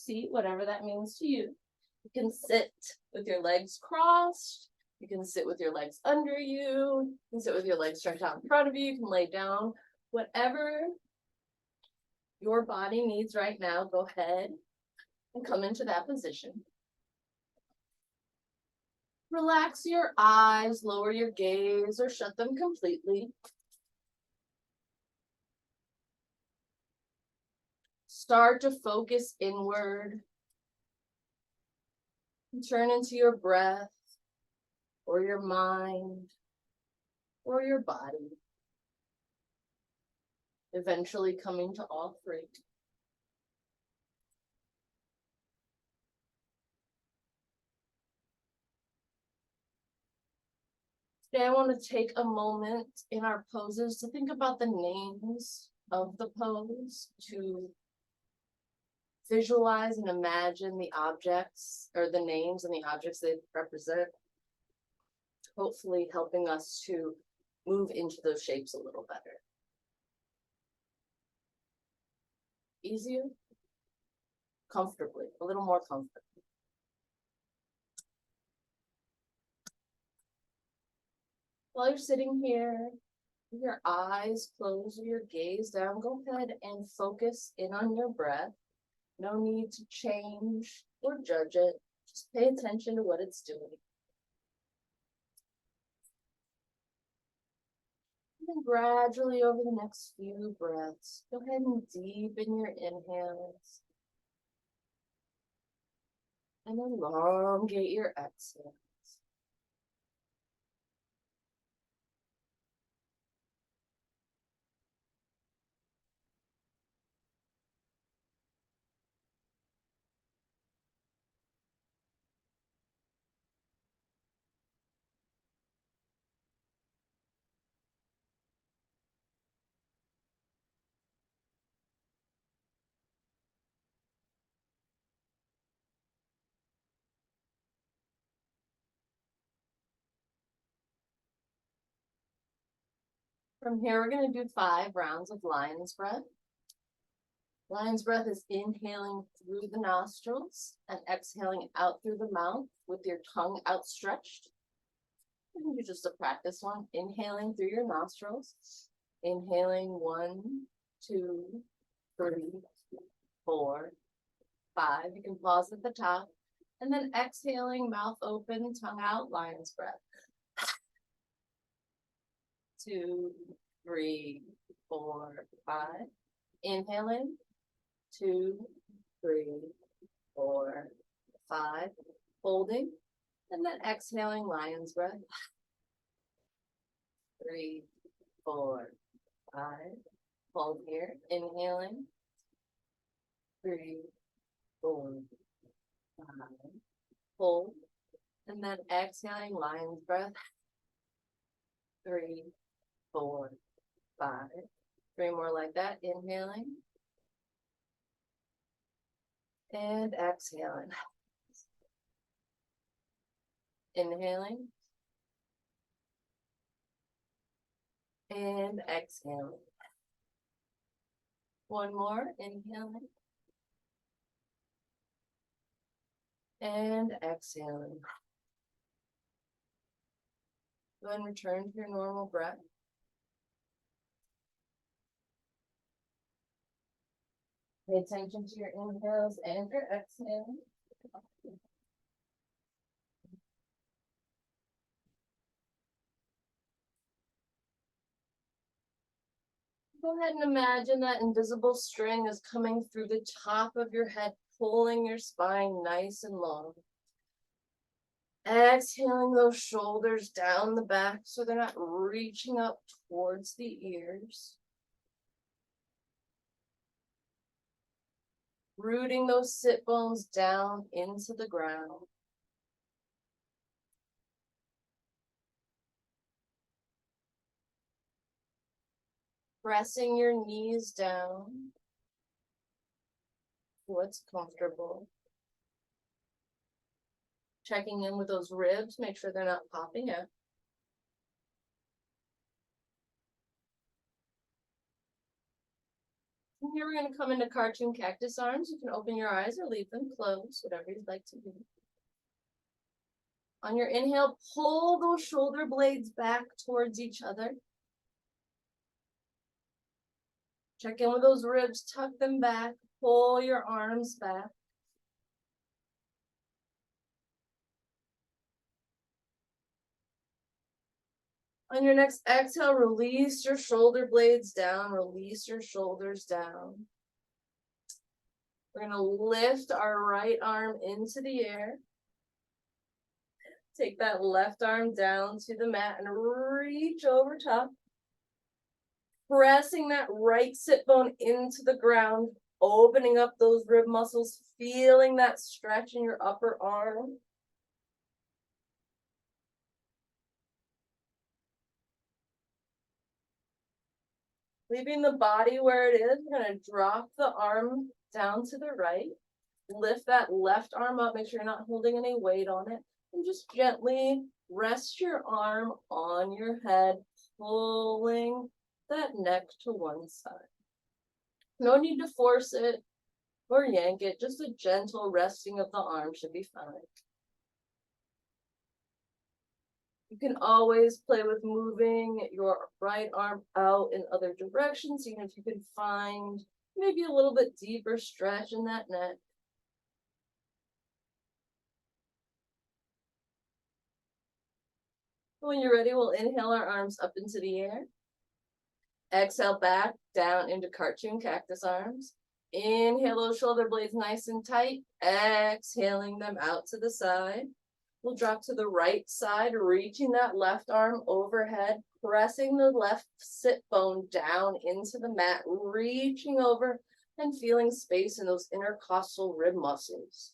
seat, whatever that means to you. You can sit with your legs crossed. You can sit with your legs under you. You can sit with your legs stretched out in front of you. You can lay down. Whatever your body needs right now, go ahead and come into that position. Relax your eyes, lower your gaze, or shut them completely. Start to focus inward. Turn into your breath, or your mind, or your body. Eventually coming to all three. Today I want to take a moment in our poses to think about the names of the pose, to visualize and imagine the objects or the names and the objects they represent, hopefully helping us to move into those shapes a little better. Easier? Comfortably, a little more comfortably. While you're sitting here, your eyes closed or your gaze down, go ahead and focus in on your breath. No need to change or judge it. Just pay attention to what it's doing. And then gradually over the next few breaths, go ahead and deepen your inhales. And elongate your exhales. From here, we're going to do 5 rounds of lion's breath. Lion's breath is inhaling through the nostrils and exhaling out through the mouth with your tongue outstretched. You can do just a practice one. Inhaling through your nostrils. Inhaling 1, 2, 3, 4, 5. You can pause at the top. And then exhaling, mouth open, tongue out, lion's breath. 2, 3, 4, 5. Inhaling. 2, 3, 4, 5. Holding. And then exhaling, lion's breath. 3, 4, 5. Hold here. Inhaling. 3, 4, 5. Hold. And then exhaling, lion's breath. 3, 4, 5. 3 more like that. Inhaling. And exhaling. Inhaling. And exhaling. 1 more. Inhaling. And exhaling. Then return to your normal breath. Pay attention to your inhales and your exhales. Go ahead and imagine that invisible string is coming through the top of your head, pulling your spine nice and long. Exhaling those shoulders down the back so they're not reaching up towards the ears. Rooting those sit bones down into the ground. Pressing your knees down. What's comfortable. Checking in with those ribs, make sure they're not popping out. here we're going to come into cartoon cactus arms. You can open your eyes or leave them closed, whatever you'd like to do. On your inhale, pull those shoulder blades back towards each other. Check in with those ribs, tuck them back, pull your arms back. On your next exhale, release your shoulder blades down, release your shoulders down. We're going to lift our right arm into the air. Take that left arm down to the mat and reach over top. Pressing that right sit bone into the ground, opening up those rib muscles, feeling that stretch in your upper arm. Leaving the body where it is, we're going to drop the arm down to the right. Lift that left arm up, make sure you're not holding any weight on it. And just gently rest your arm on your head, pulling that neck to one side. No need to force it or yank it, just a gentle resting of the arm should be fine. You can always play with moving your right arm out in other directions, even if you can find maybe a little bit deeper stretch in that neck. When you're ready, we'll inhale our arms up into the air. Exhale back down into cartoon cactus arms. Inhale those shoulder blades nice and tight. Exhaling them out to the side. We'll drop to the right side, reaching that left arm overhead, pressing the left sit bone down into the mat, reaching over and feeling space in those intercostal rib muscles.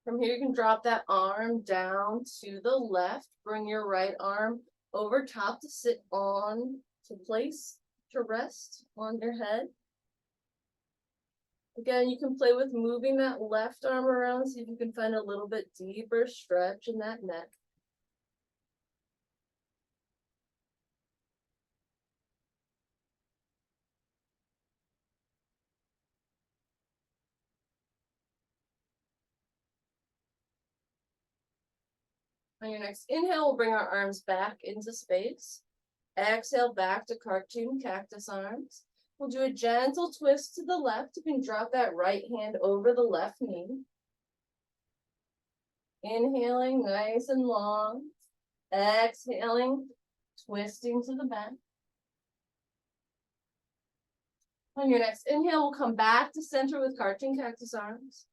From here, you can drop that arm down to the left. Bring your right arm over top to sit on, to place, to rest on your head. Again, you can play with moving that left arm around, see if you can find a little bit deeper stretch in that neck. On your next inhale, we'll bring our arms back into space. Exhale back to cartoon cactus arms. We'll do a gentle twist to the left. You can drop that right hand over the left knee. Inhaling nice and long. Exhaling, twisting to the back. On your next inhale, we'll come back to center with cartoon cactus arms.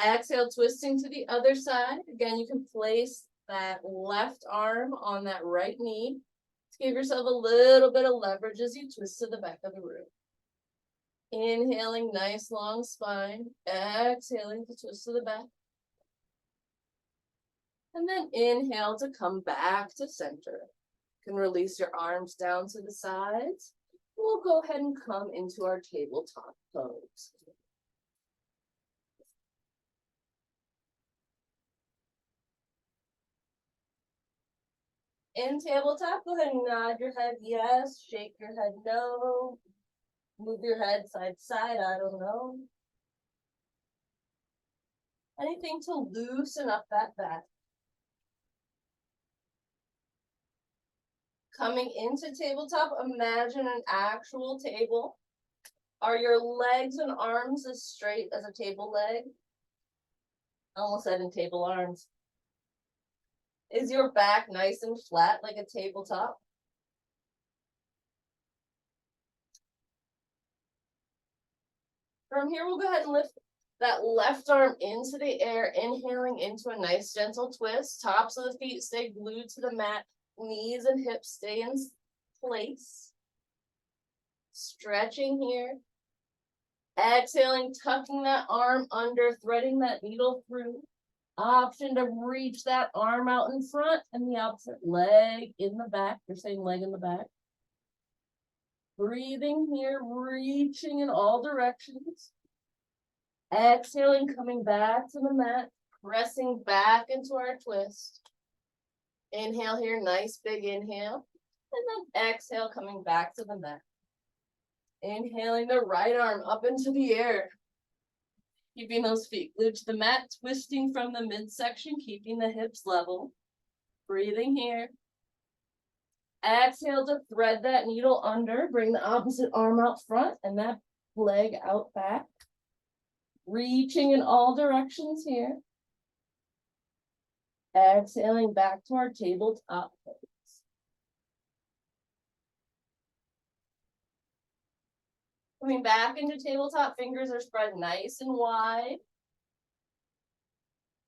Exhale, twisting to the other side. Again, you can place that left arm on that right knee to give yourself a little bit of leverage as you twist to the back of the room. Inhaling, nice long spine. Exhaling to twist to the back. And then inhale to come back to center. You can release your arms down to the sides. We'll go ahead and come into our tabletop pose. In tabletop, go ahead and nod your head yes, shake your head no, move your head side to side, I don't know. Anything to loosen up that back. Coming into tabletop, imagine an actual table. Are your legs and arms as straight as a table leg? I almost said in table arms. Is your back nice and flat like a tabletop? From here, we'll go ahead and lift that left arm into the air, inhaling into a nice gentle twist. Tops of the feet stay glued to the mat. Knees and hips stay in place. Stretching here. Exhaling, tucking that arm under, threading that needle through. Option to reach that arm out in front and the opposite leg in the back. You're saying leg in the back. Breathing here, reaching in all directions. Exhaling, coming back to the mat, pressing back into our twist. Inhale here, nice big inhale. And then exhale, coming back to the mat. Inhaling the right arm up into the air. Keeping those feet glued to the mat, twisting from the midsection, keeping the hips level. Breathing here. Exhale to thread that needle under. Bring the opposite arm out front and that leg out back. Reaching in all directions here. Exhaling back to our tabletop pose. Coming back into tabletop, fingers are spread nice and wide.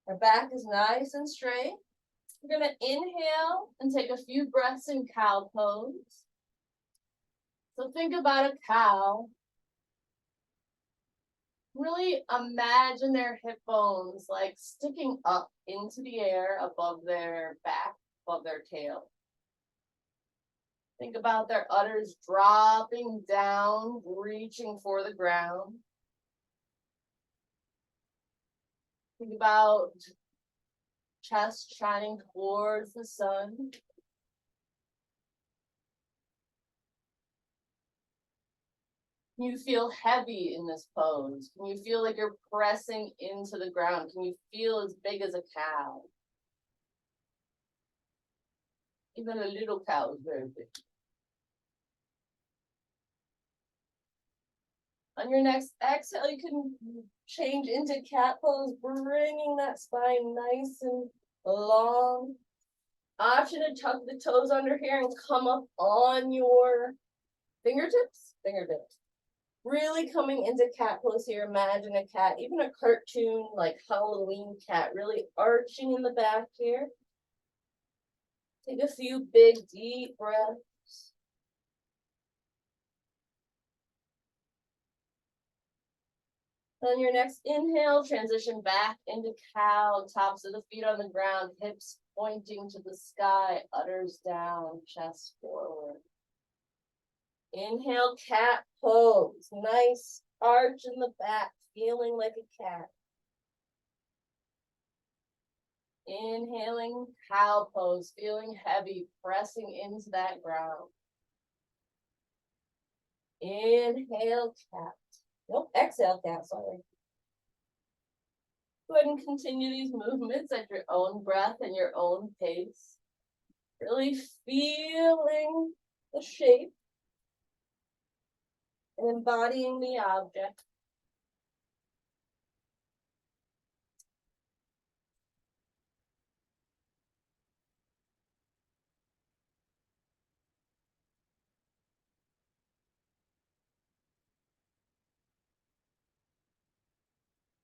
Our back is nice and straight. We're gonna inhale and take a few breaths in cow pose. So think about a cow. Really imagine their hip bones like sticking up into the air above their back, above their tail. Think about their udders dropping down, reaching for the ground. Think about chest shining towards the sun. Can you feel heavy in this pose? Can you feel like you're pressing into the ground? Can you feel as big as a cow? Even a little cow is very big. On your next exhale, you can change into cat pose, bringing that spine nice and long. Option to tuck the toes under here and come up on your fingertips. Really coming into cat pose here. Imagine a cat, even a cartoon like Halloween cat, really arching in the back here. Take a few big, deep breaths. On your next inhale, transition back into cow, tops of the feet on the ground, hips pointing to the sky, udders down, chest forward. Inhale, cat pose. Nice arch in the back, feeling like a cat. Inhaling, cow pose, feeling heavy, pressing into that ground. Inhale, cat. Nope, exhale, cat, sorry. Go ahead and continue these movements at your own breath and your own pace. Really feeling the shape and embodying the object.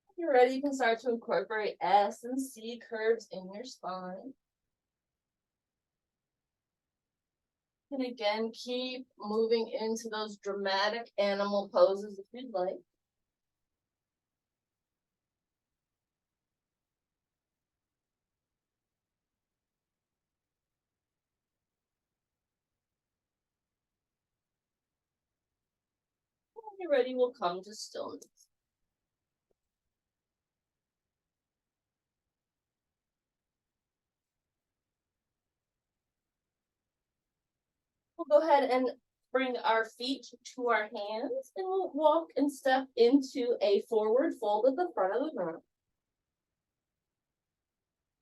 If you're ready, you can start to incorporate S and C curves in your spine. And again, keep moving into those dramatic animal poses if you'd like. When you're ready, we'll come to stillness. We'll go ahead and bring our feet to our hands and we'll walk and step into a forward fold at the front of the mat.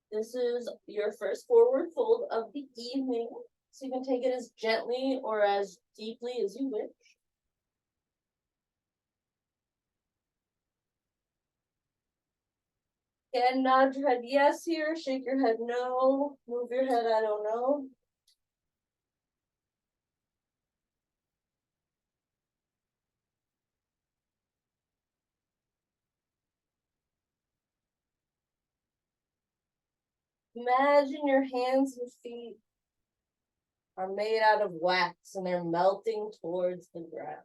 This is your first forward fold of the evening, so you can take it as gently or as deeply as you wish. Again, nod your head yes here, shake your head no, move your head I don't know. Imagine your hands and feet are made out of wax and they're melting towards the ground.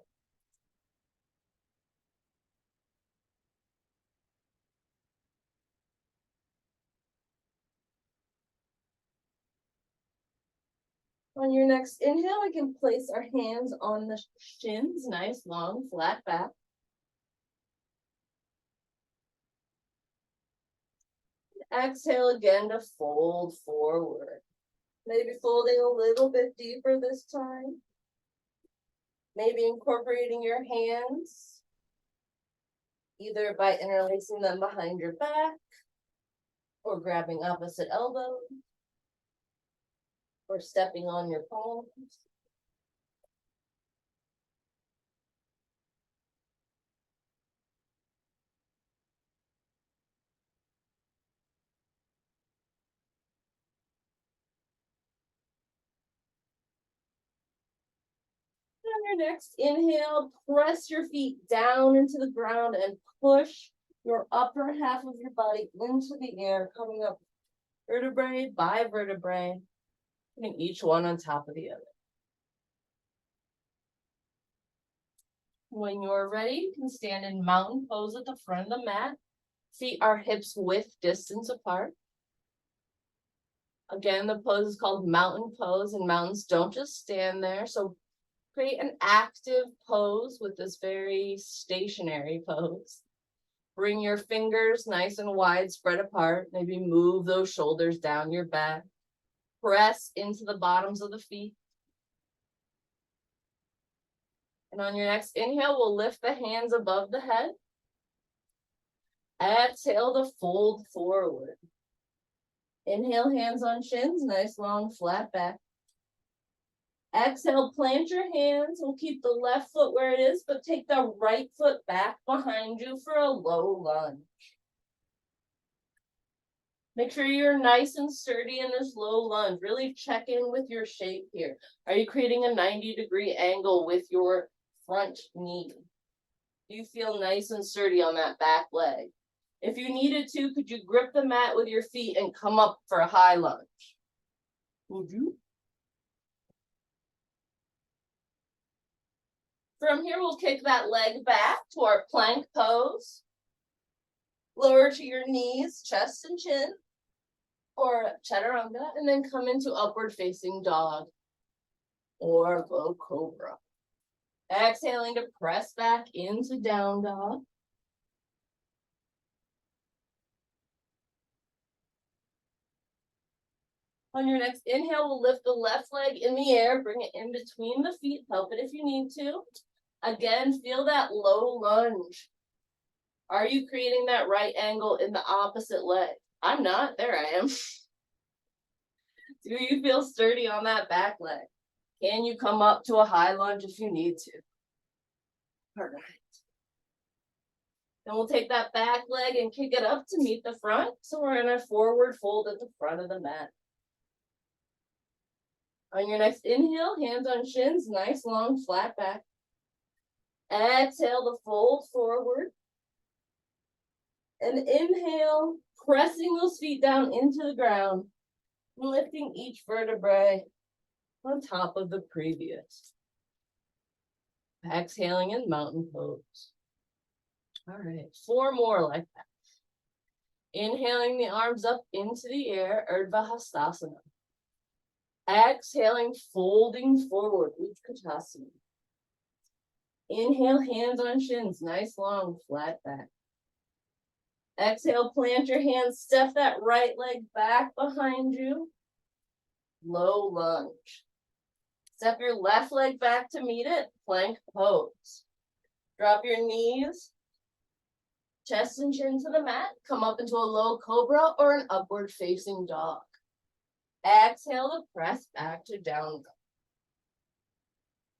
On your next inhale, we can place our hands on the shins, nice, long, flat back. Exhale again to fold forward. Maybe folding a little bit deeper this time. Maybe incorporating your hands, either by interlacing them behind your back, or grabbing opposite elbows, or stepping on your palms. On your next inhale, press your feet down into the ground and push your upper half of your body into the air, coming up vertebrae by vertebrae, putting each one on top of the other. When you're ready, you can stand in mountain pose at the front of the mat. Feet are hips width distance apart. Again, the pose is called mountain pose, and mountains don't just stand there. So create an active pose with this very stationary pose. Bring your fingers nice and wide, spread apart. Maybe move those shoulders down your back. Press into the bottoms of the feet. And on your next inhale, we'll lift the hands above the head. Exhale to fold forward. Inhale, hands on shins, nice long flat back. Exhale, plant your hands. We'll keep the left foot where it is, but take the right foot back behind you for a low lunge. Make sure you're nice and sturdy in this low lunge. Really check in with your shape here. Are you creating a 90-degree angle with your front knee? Do you feel nice and sturdy on that back leg? If you needed to, could you grip the mat with your feet and come up for a high lunge? Would you? From here, we'll kick that leg back to our plank pose. Lower to your knees, chest and chin, or chaturanga, and then come into upward facing dog or low cobra. Exhaling to press back into down dog. On your next inhale, we'll lift the left leg in the air, bring it in between the feet, help it if you need to. Again, feel that low lunge. Are you creating that right angle in the opposite leg? I'm not, there I am. Do you feel sturdy on that back leg? Can you come up to a high lunge if you need to? All right. Then we'll take that back leg and kick it up to meet the front. So we're in a forward fold at the front of the mat. On your next inhale, hands on shins, nice long flat back. Exhale to fold forward. And inhale, pressing those feet down into the ground, lifting each vertebrae on top of the previous. Exhaling in mountain pose. All right, 4 more like that. Inhaling the arms up into the air, Urdhva Hastasana. Exhaling, folding forward, Utkatasana. Inhale, hands on shins, nice long flat back. Exhale, plant your hands, step that right leg back behind you. Low lunge. Step your left leg back to meet it, plank pose. Drop your knees, chest and chin to the mat, come up into a low cobra or an upward facing dog. Exhale to press back to down dog.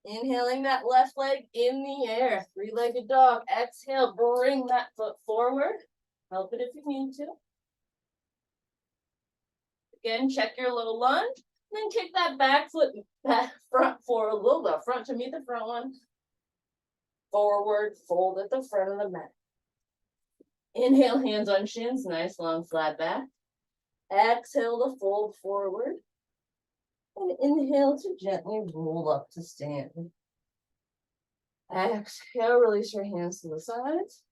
Inhaling that left leg in the air, 3-legged dog. Exhale, bring that foot forward. Help it if you need to. Again, check your low lunge. Then kick that back foot back front for a little bit. Front to meet the front one. Forward, fold at the front of the mat. Inhale, hands on shins, nice long flat back. Exhale to fold forward. And inhale to gently roll up to stand. Exhale, release your hands to the sides.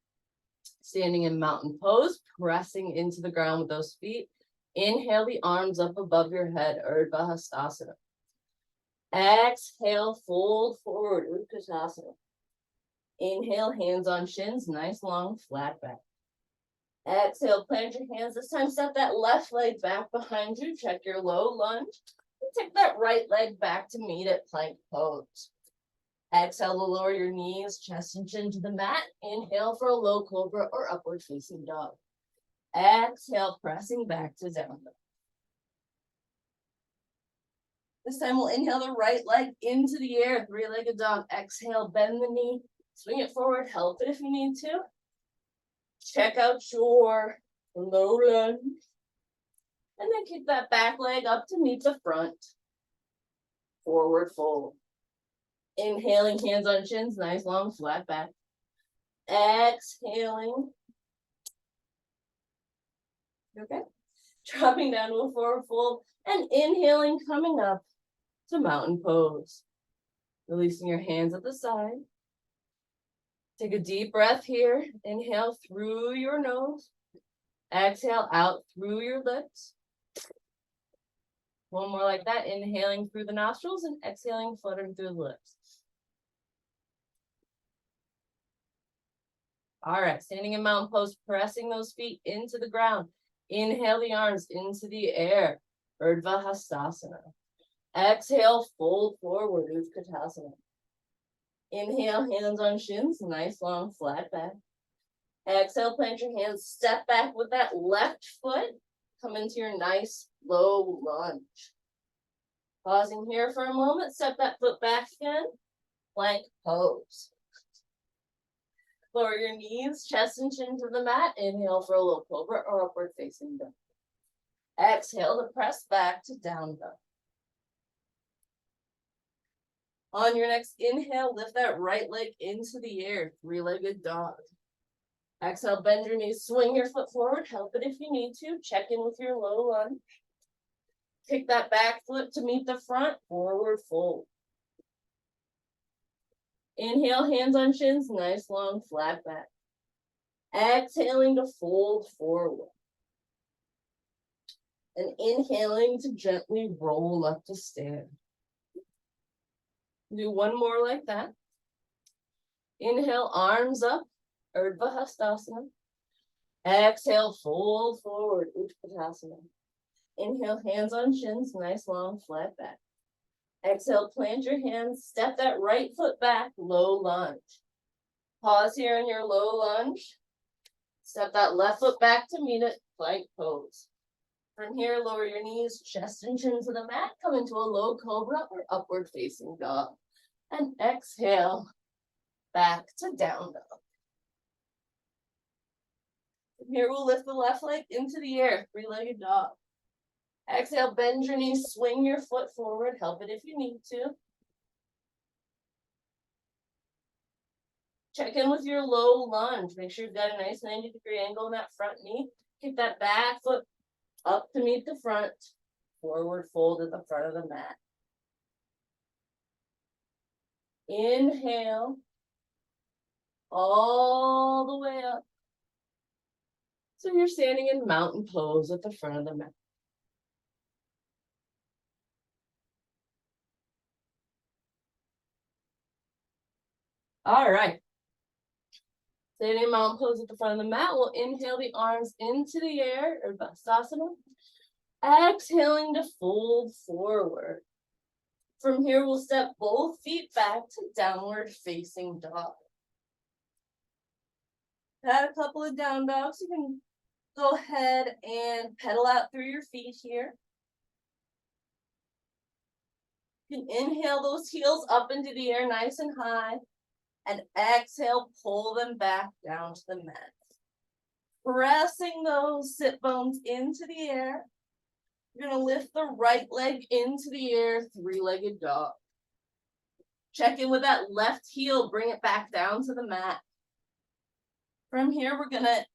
Standing in mountain pose, pressing into the ground with those feet. Inhale the arms up above your head, Urdhva Hastasana. Exhale, fold forward, Utkatasana. Inhale, hands on shins, nice long flat back. Exhale, plant your hands. This time, step that left leg back behind you. Check your low lunge. Take that right leg back to meet it, plank pose. Exhale to lower your knees, chest and chin to the mat. Inhale for a low cobra or upward facing dog. Exhale, pressing back to down dog. This time we'll inhale the right leg into the air, three-legged dog. Exhale, bend the knee, swing it forward, help it if you need to. Check out your low lunge. And then kick that back leg up to meet the front. Forward fold. Inhaling, hands on shins, nice long flat back. Exhaling. Okay. Dropping down to a forward fold and inhaling, coming up to mountain pose. Releasing your hands at the side. Take a deep breath here. Inhale through your nose. Exhale out through your lips. One more like that. Inhaling through the nostrils and exhaling, fluttering through the lips. All right, standing in mountain pose, pressing those feet into the ground. Inhale the arms into the air. Urdhva Hastasana. Exhale, fold forward, Utkatasana. Inhale, hands on shins, nice long flat back. Exhale, plant your hands, step back with that left foot. Come into your nice low lunge. Pausing here for a moment, step that foot back again. Plank pose. Lower your knees, chest and chin to the mat. Inhale for a low cobra or upward facing dog. Exhale to press back to down dog. On your next inhale, lift that right leg into the air, three-legged dog. Exhale, bend your knees, swing your foot forward, help it if you need to. Check in with your low lunge. Kick that back foot to meet the front, forward fold. Inhale, hands on shins, nice long flat back. Exhaling to fold forward. And inhaling to gently roll up to stand. Do one more like that. Inhale, arms up, Urdhva Hastasana. Exhale, fold forward, Utkatasana. Inhale, hands on shins, nice long flat back. Exhale, plant your hands, step that right foot back, low lunge. Pause here in your low lunge. Step that left foot back to meet it, plank pose. From here, lower your knees, chest and chin to the mat, come into a low cobra or upward facing dog. And exhale, back to down dog. From here, we'll lift the left leg into the air, three-legged dog. Exhale, bend your knees, swing your foot forward, help it if you need to. Check in with your low lunge. Make sure you've got a nice 90-degree angle in that front knee. Kick that back foot up to meet the front. Forward fold at the front of the mat. Inhale. All the way up. So you're standing in mountain pose at the front of the mat. All right. Standing in mountain pose at the front of the mat. We'll inhale the arms into the air, or Hastasana. Exhaling to fold forward. From here, we'll step both feet back to downward facing dog. Had a couple of down dogs. You can go ahead and pedal out through your feet here. You can inhale those heels up into the air nice and high. And exhale, pull them back down to the mat. Pressing those sit bones into the air. You're going to lift the right leg into the air, three-legged dog. Check in with that left heel, bring it back down to the mat. From here, we're going to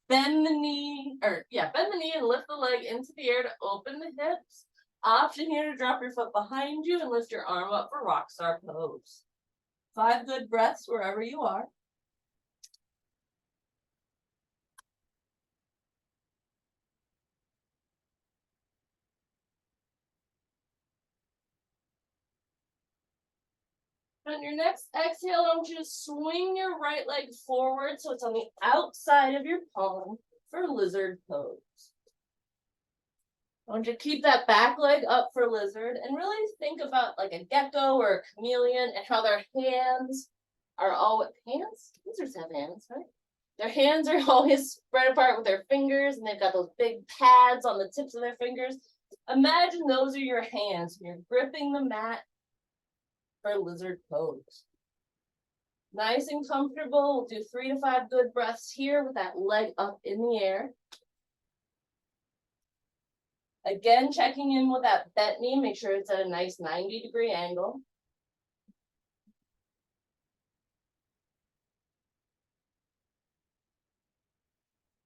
bend the knee and lift the leg into the air to open the hips. Option here to drop your foot behind you and lift your arm up for rock star pose. 5 good breaths wherever you are. On your next exhale, I want you to swing your right leg forward so it's on the outside of your palm for lizard pose. I want you to keep that back leg up for lizard and really think about like a gecko or a chameleon and how their hands are all hands. Lizards have hands, right? Their hands are always spread apart with their fingers and they've got those big pads on the tips of their fingers. Imagine those are your hands and you're gripping the mat for lizard pose. Nice and comfortable. We'll do 3 to 5 good breaths here with that leg up in the air. Again, checking in with that bent knee, make sure it's at a nice 90-degree angle.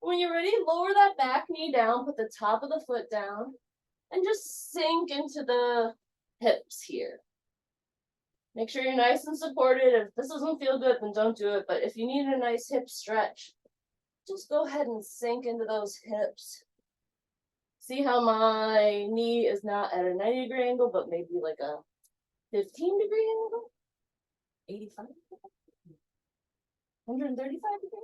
When you're ready, lower that back knee down, put the top of the foot down, and just sink into the hips here. Make sure you're nice and supported. If this doesn't feel good, then don't do it. But if you need a nice hip stretch, just go ahead and sink into those hips. See how my knee is not at a 90-degree angle, but maybe like a 15-degree angle? 85? 135 degree?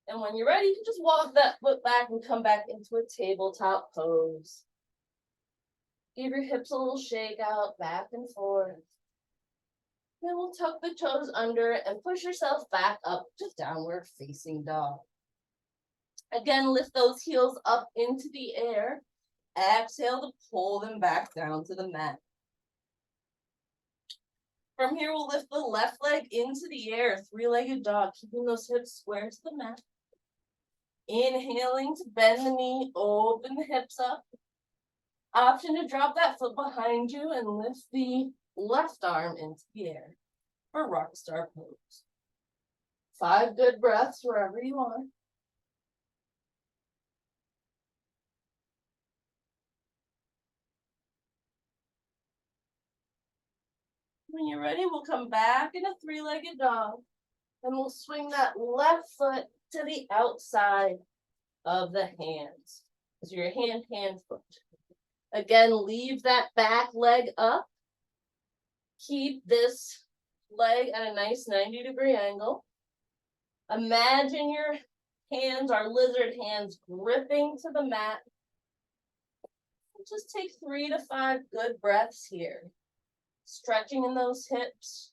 And when you're ready, you can just walk that foot back and come back into a tabletop pose. Give your hips a little shake out, back and forth. Then we'll tuck the toes under and push yourself back up to downward facing dog. Again, lift those heels up into the air. Exhale to pull them back down to the mat. From here, we'll lift the left leg into the air, 3-legged dog, keeping those hips square to the mat. Inhaling to bend the knee, open the hips up. Option to drop that foot behind you and lift the left arm into the air for rock star pose. 5 good breaths wherever you are. When you're ready, we'll come back in a 3-legged dog and we'll swing that left foot to the outside of the hands. So your hand foot. Again, leave that back leg up. Keep this leg at a nice 90-degree angle. Imagine your hands are lizard hands gripping to the mat. Just take 3 to 5 good breaths here. Stretching in those hips.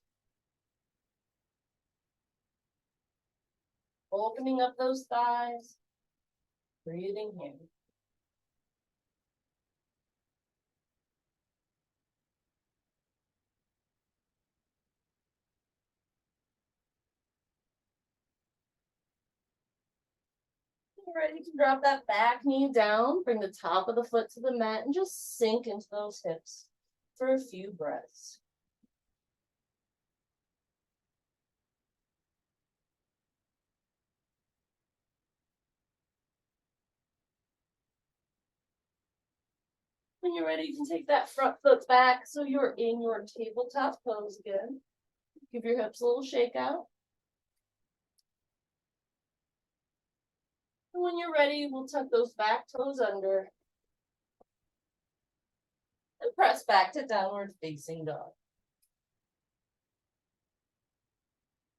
Opening up those thighs. Breathing here. Ready to drop that back knee down, bring the top of the foot to the mat, and just sink into those hips for a few breaths. When you're ready, you can take that front foot back so you're in your tabletop pose again. Give your hips a little shake out. And when you're ready, we'll tuck those back toes under and press back to downward facing dog.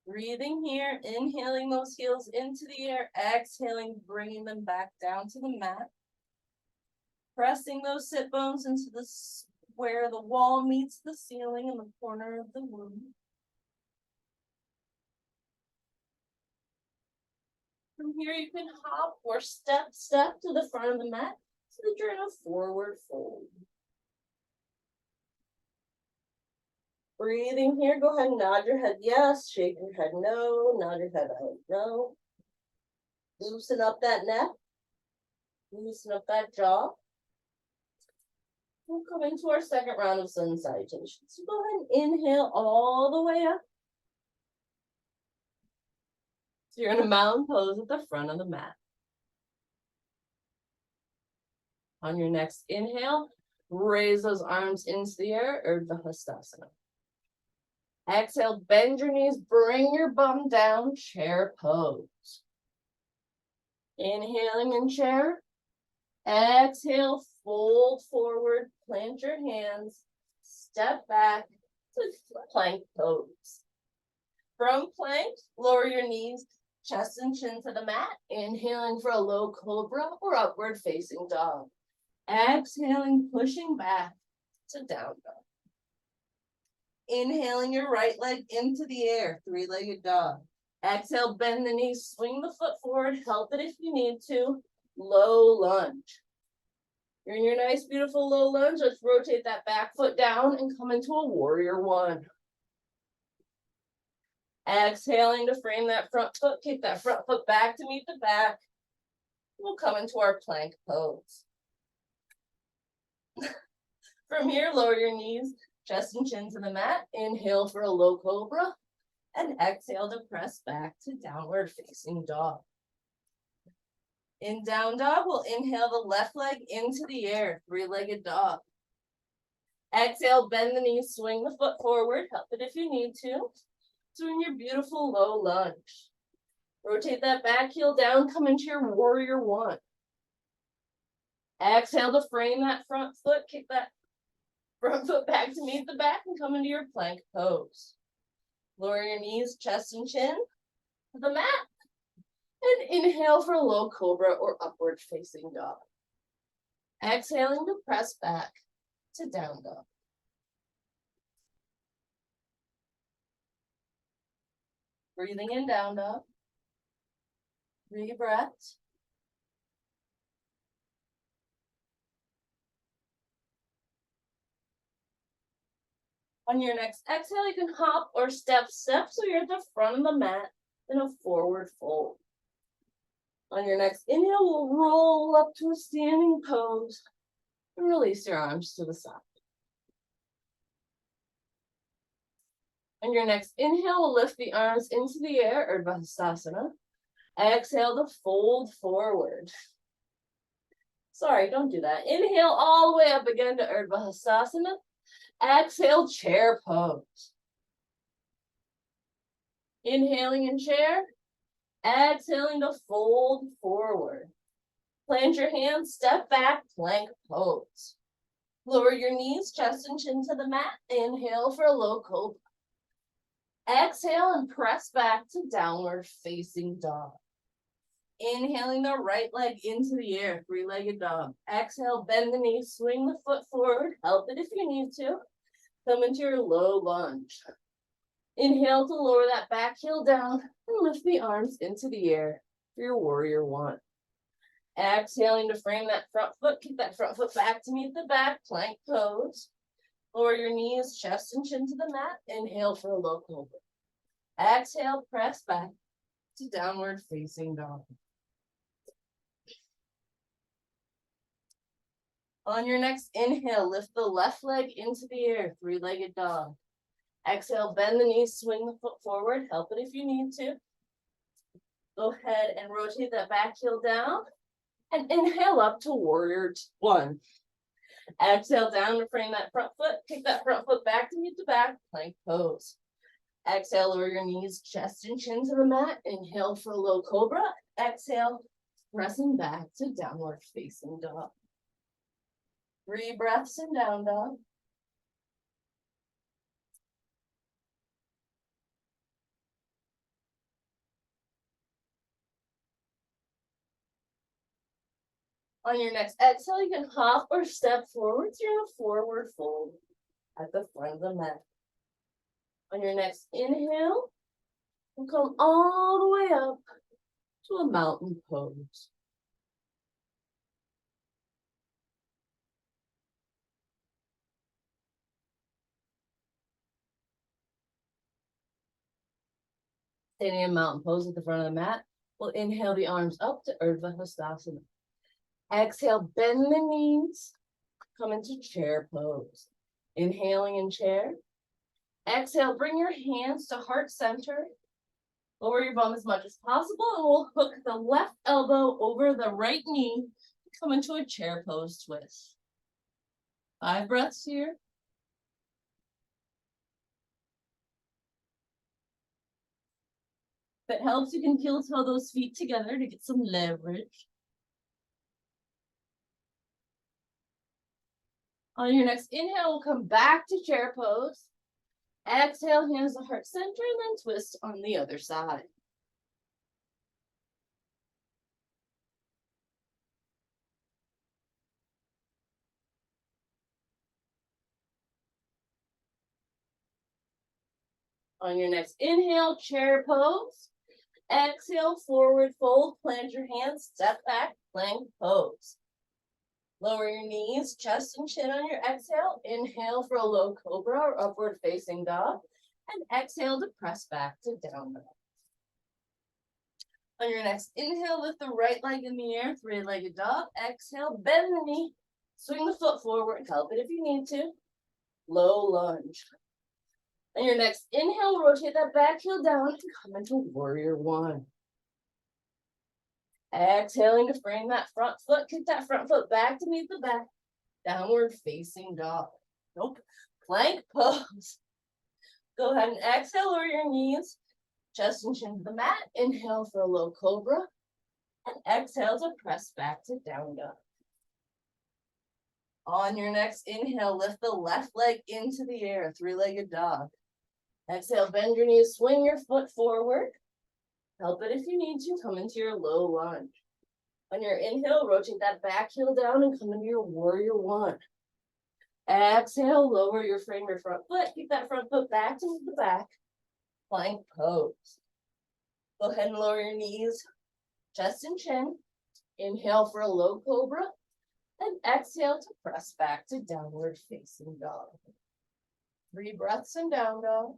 Breathing here, inhaling those heels into the air, exhaling, bringing them back down to the mat. Pressing those sit bones into where the wall meets the ceiling in the corner of the room. From here, you can hop or step to the front of the mat so that you're in a forward fold. Breathing here, go ahead and nod your head yes, shake your head no, nod your head out no. Loosen up that neck, loosen up that jaw. We'll come into our second round of sun salutation. So go ahead and inhale all the way up. So you're in a mountain pose at the front of the mat. On your next inhale, raise those arms into the air, Urdhva Hastasana. Exhale, bend your knees, bring your bum down, chair pose. Inhaling in chair. Exhale, fold forward, plant your hands, step back to plank pose. From plank, lower your knees, chest and chin to the mat. Inhaling for a low cobra or upward facing dog. Exhaling, pushing back to down dog. Inhaling your right leg into the air, three-legged dog. Exhale, bend the knees, swing the foot forward, help it if you need to. Low lunge. You're in your nice, beautiful low lunge. Let's rotate that back foot down and come into a warrior one. Exhaling to frame that front foot, kick that front foot back to meet the back. We'll come into our plank pose. From here, lower your knees, chest and chin to the mat. Inhale for a low cobra. And exhale to press back to downward facing dog. In down dog, we'll inhale the left leg into the air, three-legged dog. Exhale, bend the knees, swing the foot forward, help it if you need to. Doing your beautiful low lunge. Rotate that back heel down, come into your warrior one. Exhale to frame that front foot, kick that front foot back to meet the back and come into your plank pose. Lower your knees, chest and chin to the mat. And inhale for a low cobra or upward facing dog. Exhaling to press back to down dog. Breathing in down dog. 3 breaths. On your next exhale, you can hop or step so you're at the front of the mat in a forward fold. On your next inhale, we'll roll up to a standing pose and release your arms to the side. On your next inhale, we'll lift the arms into the air, Urdhva Hastasana. Exhale to fold forward. Sorry, don't do that. Inhale all the way up again to Urdhva Hastasana. Exhale, chair pose. Inhaling in chair. Exhaling to fold forward. Plant your hands, step back, plank pose. Lower your knees, chest and chin to the mat. Inhale for a low cobra. Exhale and press back to downward facing dog. Inhaling the right leg into the air, three-legged dog. Exhale, bend the knees, swing the foot forward, help it if you need to. Come into your low lunge. Inhale to lower that back heel down and lift the arms into the air for your warrior one. Exhaling to frame that front foot, kick that front foot back to meet the back, plank pose. Lower your knees, chest and chin to the mat. Inhale for a low cobra. Exhale, press back to downward facing dog. On your next inhale, lift the left leg into the air, three-legged dog. Exhale, bend the knees, swing the foot forward, help it if you need to. Go ahead and rotate that back heel down and inhale up to warrior one. Exhale down to frame that front foot, kick that front foot back to meet the back, plank pose. Exhale, lower your knees, chest and chin to the mat. Inhale for a low cobra. Exhale, pressing back to downward facing dog. 3 breaths in down dog. On your next exhale, you can hop or step forwards. You're in a forward fold at the front of the mat. On your next inhale, we'll come all the way up to a mountain pose. Standing in mountain pose at the front of the mat, we'll inhale the arms up to Urdhva Hastasana. Exhale, bend the knees, come into chair pose. Inhaling in chair. Exhale, bring your hands to heart center. Lower your bum as much as possible, and we'll hook the left elbow over the right knee. Come into a chair pose twist. 5 breaths here. If it helps, you can heel toe those feet together to get some leverage. On your next inhale, we'll come back to chair pose. Exhale, hands to heart center, and then twist on the other side. On your next inhale, chair pose. Exhale, forward fold, plant your hands, step back, plank pose. Lower your knees, chest and chin on your exhale. Inhale for a low cobra or upward facing dog. And exhale to press back to down dog. On your next inhale, lift the right leg in the air, three-legged dog. Exhale, bend the knee, swing the foot forward, help it if you need to. Low lunge. On your next inhale, rotate that back heel down and come into warrior one. Exhaling to frame that front foot, kick that front foot back to meet the back. Downward facing dog. Nope. Plank pose. Go ahead and exhale over your knees. Chest and chin to the mat. Inhale for a low cobra. And exhale to press back to down dog. On your next inhale, lift the left leg into the air, three-legged dog. Exhale, bend your knees, swing your foot forward. Help it if you need to, come into your low lunge. On your inhale, rotate that back heel down and come into your warrior one. Exhale, lower your frame, your front foot. Keep that front foot back to the back. Plank pose. Go ahead and lower your knees, chest and chin. Inhale for a low cobra. And exhale to press back to downward facing dog. 3 breaths in down dog.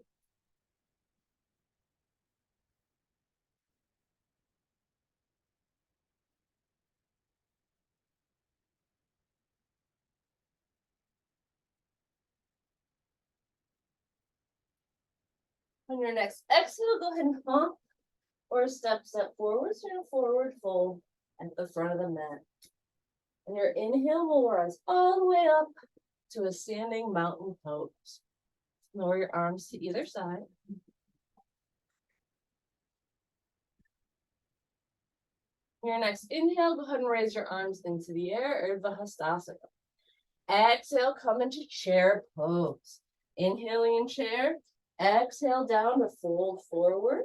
On your next exhale, go ahead and hump or step forward, so your forward fold at the front of the mat. And your inhale will rise all the way up to a standing mountain pose. Lower your arms to either side. Your next inhale, go ahead and raise your arms into the air, Urdhva Hastasana. Exhale, come into chair pose. Inhaling in chair, exhale down to fold forward.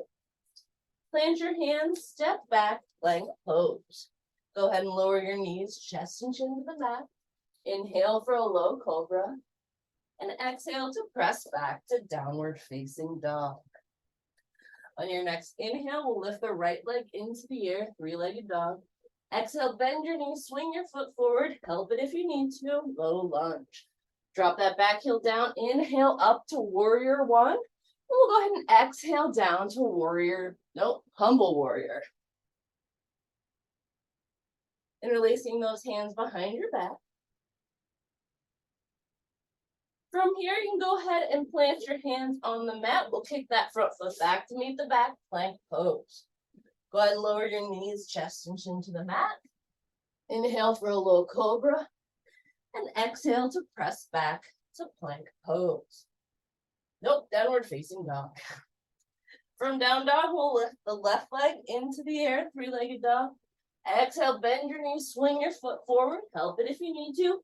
Plant your hands, step back, plank pose. Go ahead and lower your knees, chest and chin to the mat. Inhale for a low cobra. And exhale to press back to downward facing dog. On your next inhale, we'll lift the right leg into the air, three-legged dog. Exhale, bend your knees, swing your foot forward, help it if you need to, low lunge. Drop that back heel down, inhale up to warrior one. We'll go ahead and exhale down to humble warrior. Interlacing those hands behind your back. From here, you can go ahead and plant your hands on the mat. We'll kick that front foot back to meet the back, plank pose. Go ahead and lower your knees, chest and chin to the mat. Inhale for a low cobra. And exhale to press back to plank pose. Nope, downward facing dog. From down dog, we'll lift the left leg into the air, three-legged dog. Exhale, bend your knees, swing your foot forward. Help it if you need to.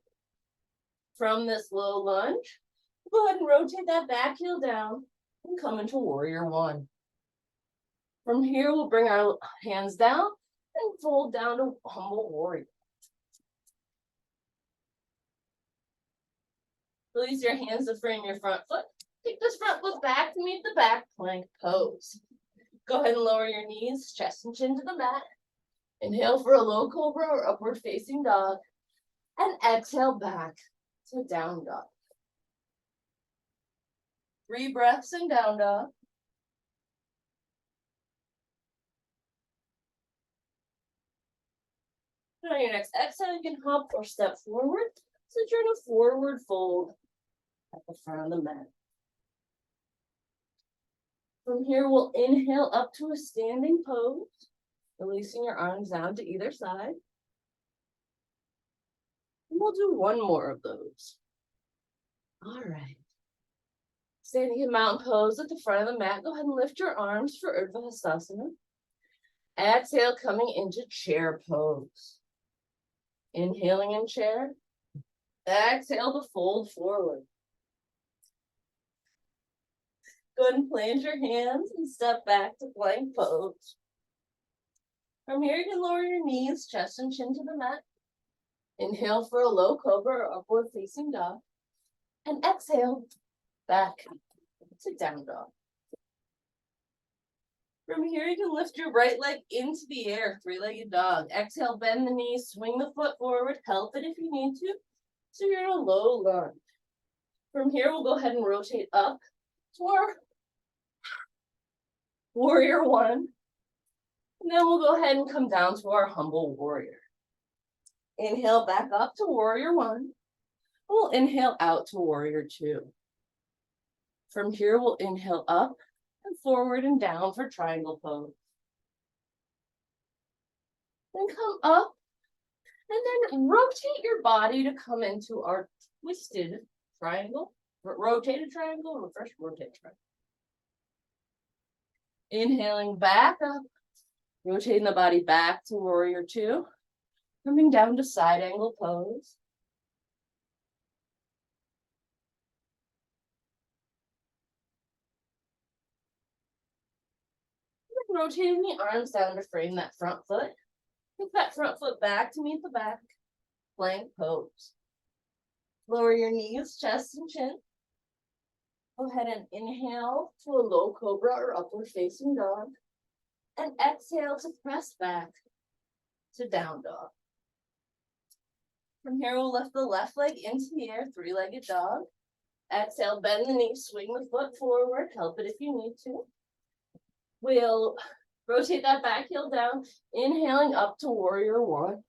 From this low lunge, go ahead and rotate that back heel down and come into warrior one. From here, we'll bring our hands down and fold down to humble warrior. Release your hands to frame your front foot. Take this front foot back to meet the back, plank pose. Go ahead and lower your knees, chest and chin to the mat. Inhale for a low cobra or upward facing dog. And exhale back to down dog. 3 breaths in down dog. And on your next exhale, you can hop or step forward. So you're in a forward fold at the front of the mat. From here, we'll inhale up to a standing pose, releasing your arms down to either side. And we'll do 1 more of those. All right. Standing in mountain pose at the front of the mat, go ahead and lift your arms for Urdhva Hastasana. Exhale, coming into chair pose. Inhaling in chair. Exhale to fold forward. Go ahead and plant your hands and step back to plank pose. From here, you can lower your knees, chest and chin to the mat. Inhale for a low cobra or upward facing dog. And exhale back to down dog. From here, you can lift your right leg into the air, three-legged dog. Exhale, bend the knees, swing the foot forward, help it if you need to. So you're in a low lunge. From here, we'll go ahead and rotate up to our warrior one. And then we'll go ahead and come down to our humble warrior. Inhale back up to warrior one. We'll inhale out to warrior two. From here, we'll inhale up and forward and down for triangle pose. Then come up and then rotate your body to come into our twisted triangle, rotated triangle, reverse rotate triangle. Inhaling back up, rotating the body back to warrior two, coming down to side angle pose. Rotating the arms down to frame that front foot. Take that front foot back to meet the back. Plank pose. Lower your knees, chest, and chin. Go ahead and inhale to a low cobra or upward facing dog. And exhale to press back to down dog. From here, we'll lift the left leg into the air, three-legged dog. Exhale, bend the knee, swing the foot forward. Help it if you need to. We'll rotate that back heel down, inhaling up to warrior one,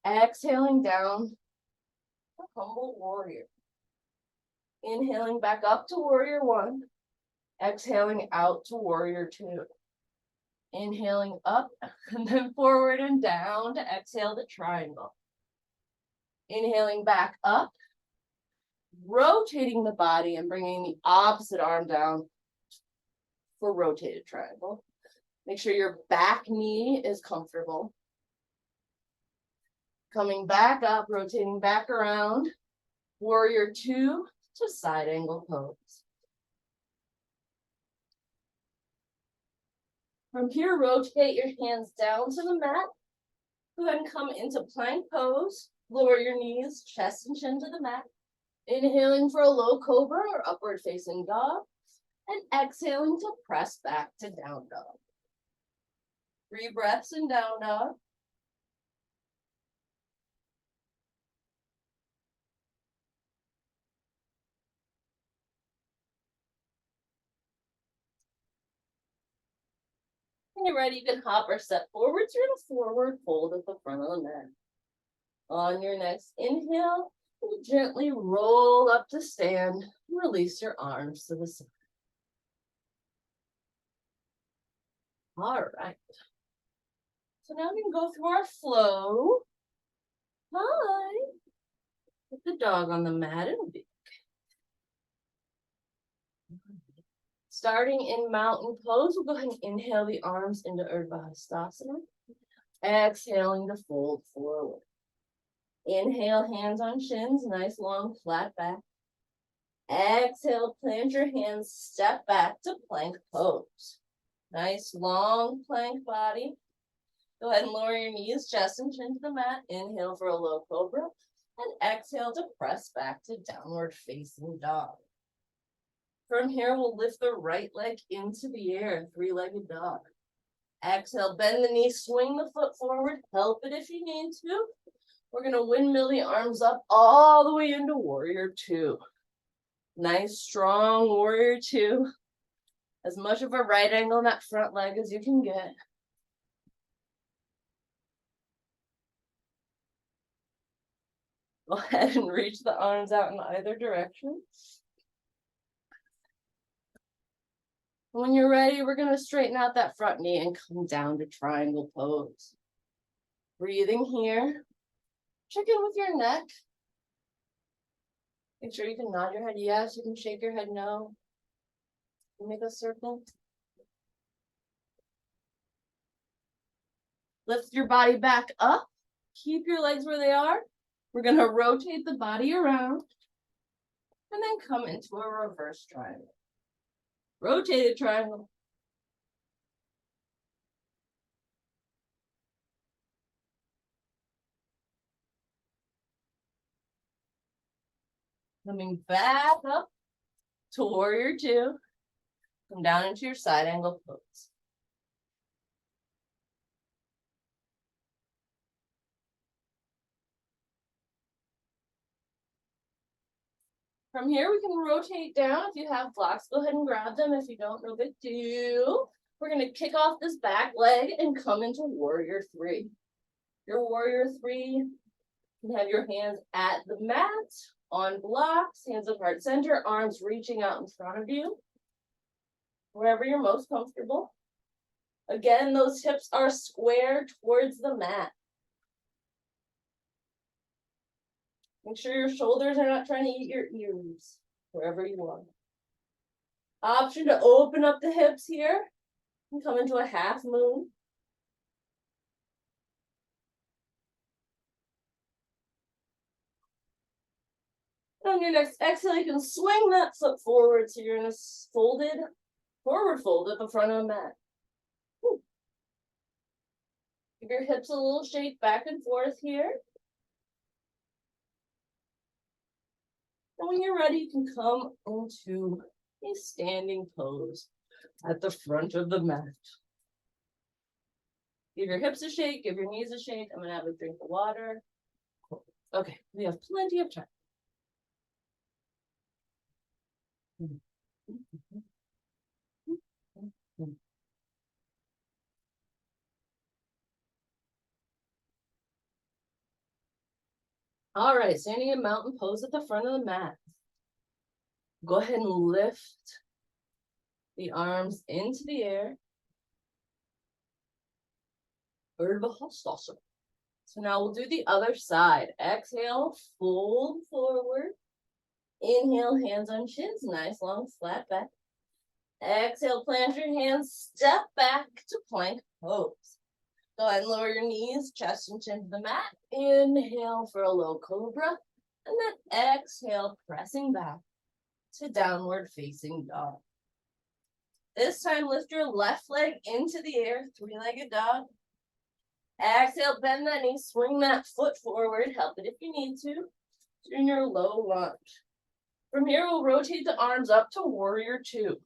exhaling down to humble warrior. Inhaling back up to warrior one, exhaling out to warrior two. Inhaling up and then forward and down to exhale to triangle. Inhaling back up, rotating the body and bringing the opposite arm down for rotated triangle. Make sure your back knee is comfortable. Coming back up, rotating back around. Warrior two to side angle pose. From here, rotate your hands down to the mat. Go ahead and come into plank pose. Lower your knees, chest and chin to the mat. Inhaling for a low cobra or upward facing dog. And exhaling to press back to down dog. 3 breaths in down dog. When you're ready, you can hop or step forwards. You're in a forward fold at the front of the mat. On your next inhale, you gently roll up to stand. Release your arms to the side. All right. So now we can go through our flow. Hi. Put the dog on the mat. It'll be okay. Starting in mountain pose, we'll go ahead and inhale the arms into Urdhva Hastasana. Exhaling to fold forward. Inhale, hands on shins, nice long flat back. Exhale, plant your hands, step back to plank pose. Nice long plank body. Go ahead and lower your knees, chest and chin to the mat. Inhale for a low cobra. And exhale to press back to downward facing dog. From here, we'll lift the right leg into the air, three-legged dog. Exhale, bend the knee, swing the foot forward. Help it if you need to. We're going to windmill the arms up all the way into warrior two. Nice, strong warrior two. As much of a right angle in that front leg as you can get. Go ahead and reach the arms out in either direction. When you're ready, we're going to straighten out that front knee and come down to triangle pose. Breathing here. Check in with your neck. Make sure you can nod your head yes, you can shake your head no. Make a circle. Lift your body back up. Keep your legs where they are. We're going to rotate the body around and then come into a reverse triangle. Rotated triangle. Coming back up to warrior two. Come down into your side angle pose. From here, we can rotate down. If you have blocks, go ahead and grab them. If you don't, no big deal. We're gonna kick off this back leg and come into warrior three. Your warrior three, you can have your hands at the mat, on blocks, hands at heart center, arms reaching out in front of you, wherever you're most comfortable. Again, those hips are square towards the mat. Make sure your shoulders are not trying to eat your ears, wherever you are. Option to open up the hips here and come into a half moon. On your next exhale, you can swing that foot forward, so you're in a forward fold at the front of the mat. Woo. Give your hips a little shake back and forth here. And when you're ready, you can come into a standing pose at the front of the mat. Give your hips a shake, give your knees a shake. I'm gonna have a drink of water. Okay, we have plenty of time. All right, standing in mountain pose at the front of the mat. Go ahead and lift the arms into the air. Urdhva Hastasana. So now we'll do the other side. Exhale, fold forward. Inhale, hands on shins, nice long flat back. Exhale, plant your hands, step back to plank pose. Go ahead and lower your knees, chest and chin to the mat. Inhale for a low cobra. And then exhale, pressing back to downward facing dog. This time, lift your left leg into the air, three-legged dog. Exhale, bend that knee, swing that foot forward. Help it if you need to. In your low lunge. From here, we'll rotate the arms up to warrior two.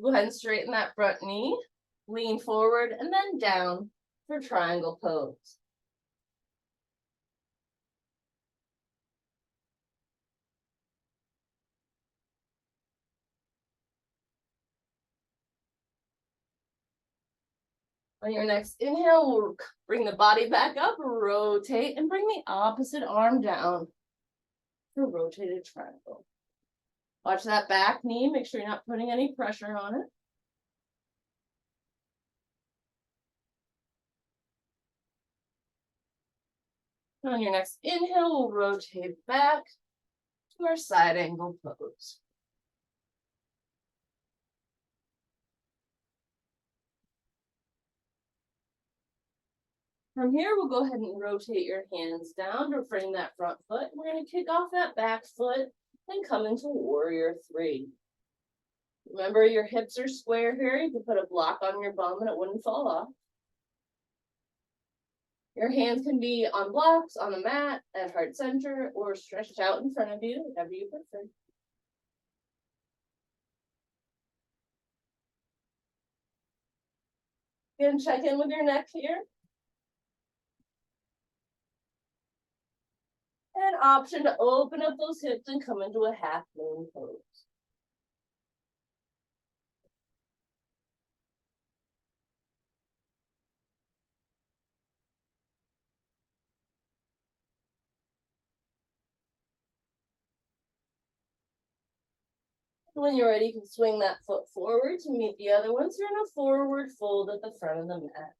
Go ahead and straighten that front knee, lean forward, and then down for triangle pose. On your next inhale, we'll bring the body back up, rotate, and bring the opposite arm down for rotated triangle. Watch that back knee, make sure you're not putting any pressure on it. On your next inhale, we'll rotate back to our side angle pose. From here, we'll go ahead and rotate your hands down to frame that front foot. We're going to kick off that back foot and come into warrior three. Remember, your hips are square here. You can put a block on your bum and it wouldn't fall off. Your hands can be on blocks, on the mat, at heart center, or stretched out in front of you, whatever you prefer. Again, check in with your neck here. And option to open up those hips and come into a half moon pose. When you're ready, you can swing that foot forward to meet the other one. So you're in a forward fold at the front of the mat.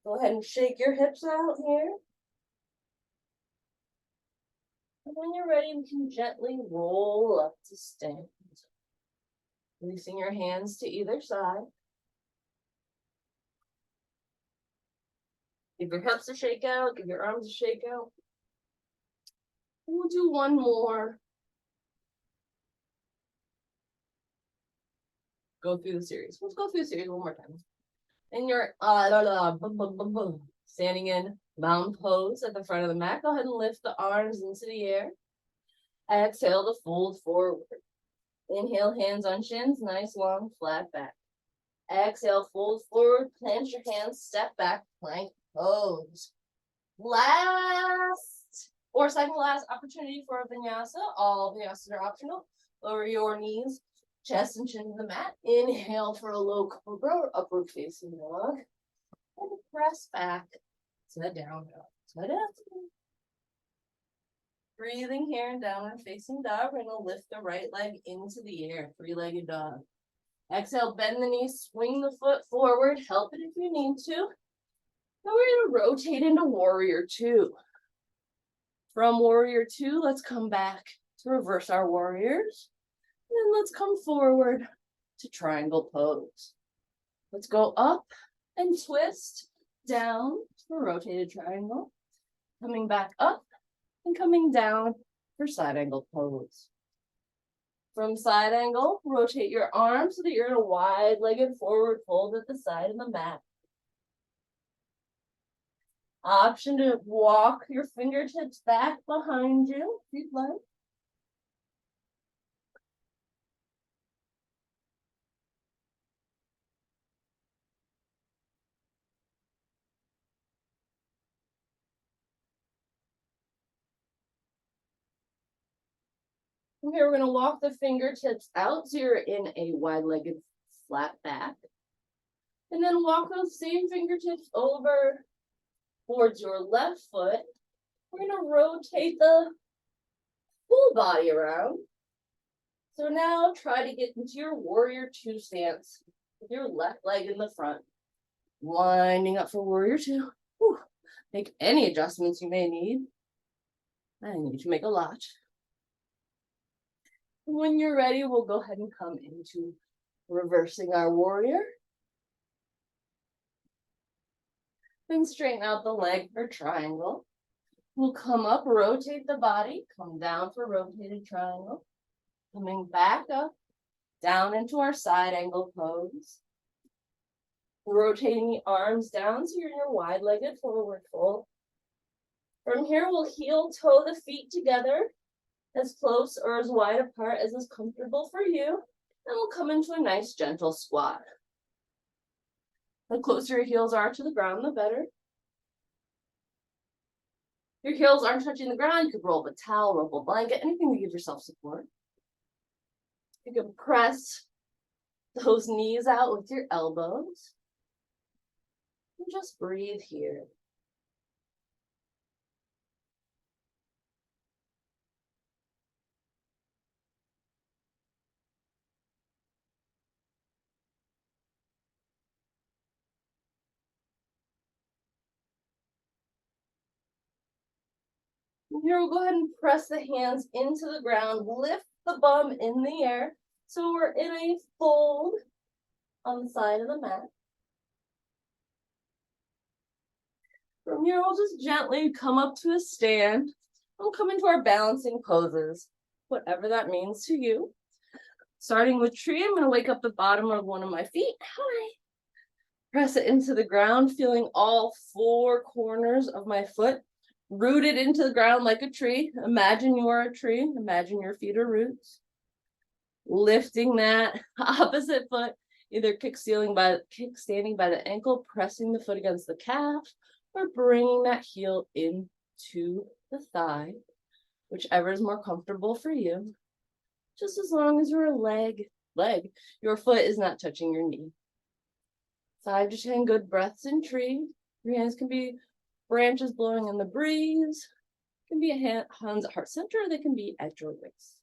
Go ahead and shake your hips out here. And when you're ready, we can gently roll up to stand. Releasing your hands to either side. Give your hips a shake out, give your arms a shake out. And we'll do one more. Go through the series. Let's go through the series one more time. And you're standing in mountain pose at the front of the mat. Go ahead and lift the arms into the air. Exhale to fold forward. Inhale, hands on shins, nice long flat back. Exhale, fold forward, plant your hands, step back, plank pose. Last or second to last opportunity for a vinyasa. All vinyasas are optional. Lower your knees, chest and chin to the mat. Inhale for a low cobra or upward facing dog. And press back to the down dog. To down. Breathing here in downward facing dog. We're going to lift the right leg into the air. Three-legged dog. Exhale, bend the knees, swing the foot forward. Help it if you need to. Now we're going to rotate into warrior two. From warrior two, let's come back to reverse our warriors. And then let's come forward to triangle pose. Let's go up and twist down for rotated triangle. Coming back up and coming down for side angle pose. From side angle, rotate your arms so that you're in a wide-legged forward fold at the side of the mat. Option to walk your fingertips back behind you if you'd like. From here, we're going to walk the fingertips out so you're in a wide-legged flat back. And then walk those same fingertips over towards your left foot. We're going to rotate the full body around. So now try to get into your warrior two stance with your left leg in the front. Winding up for warrior two. Whew. Make any adjustments you may need. I need to make a lot. When you're ready, we'll go ahead and come into reversing our warrior. Then straighten out the leg for triangle. We'll come up, rotate the body, come down for rotated triangle. Coming back up, down into our side angle pose. Rotating the arms down so you're in your wide-legged forward fold. From here, we'll heel toe the feet together as close or as wide apart as is comfortable for you. And we'll come into a nice gentle squat. The closer your heels are to the ground, the better. Your heels aren't touching the ground. You could roll up a towel, roll up a blanket, anything to give yourself support. You can press those knees out with your elbows. And just breathe here. Here we'll go ahead and press the hands into the ground, lift the bum in the air. So we're in a fold on the side of the mat. From here, we'll just gently come up to a stand. We'll come into our balancing poses, whatever that means to you. Starting with tree, I'm going to wake up the bottom of one of my feet. Hi. Press it into the ground, feeling all four corners of my foot rooted into the ground like a tree. Imagine you are a tree. Imagine your feet are roots. Lifting that opposite foot, either kickstanding by the ankle, pressing the foot against the calf, or bringing that heel into the thigh, whichever is more comfortable for you. Just as long as your your foot is not touching your knee. 5 to 10 good breaths in tree. Your hands can be branches blowing in the breeze. Can be hands at heart center, or they can be at your waist.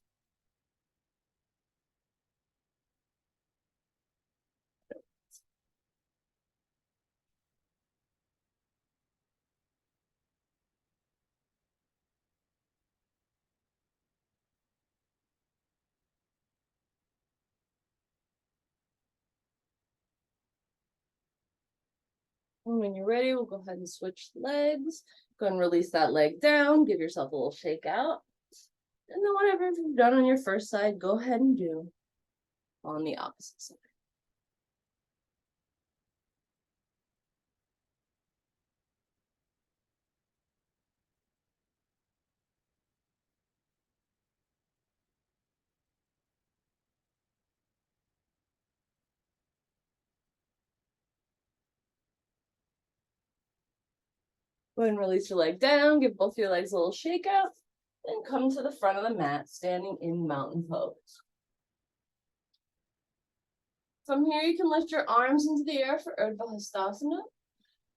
And when you're ready, we'll go ahead and switch legs. Go ahead and release that leg down. Give yourself a little shake out. And then whatever you've done on your first side, go ahead and do on the opposite side. Go ahead and release your leg down, give both your legs a little shake out, then come to the front of the mat, standing in mountain pose. From here, you can lift your arms into the air for Urdhva Hastasana.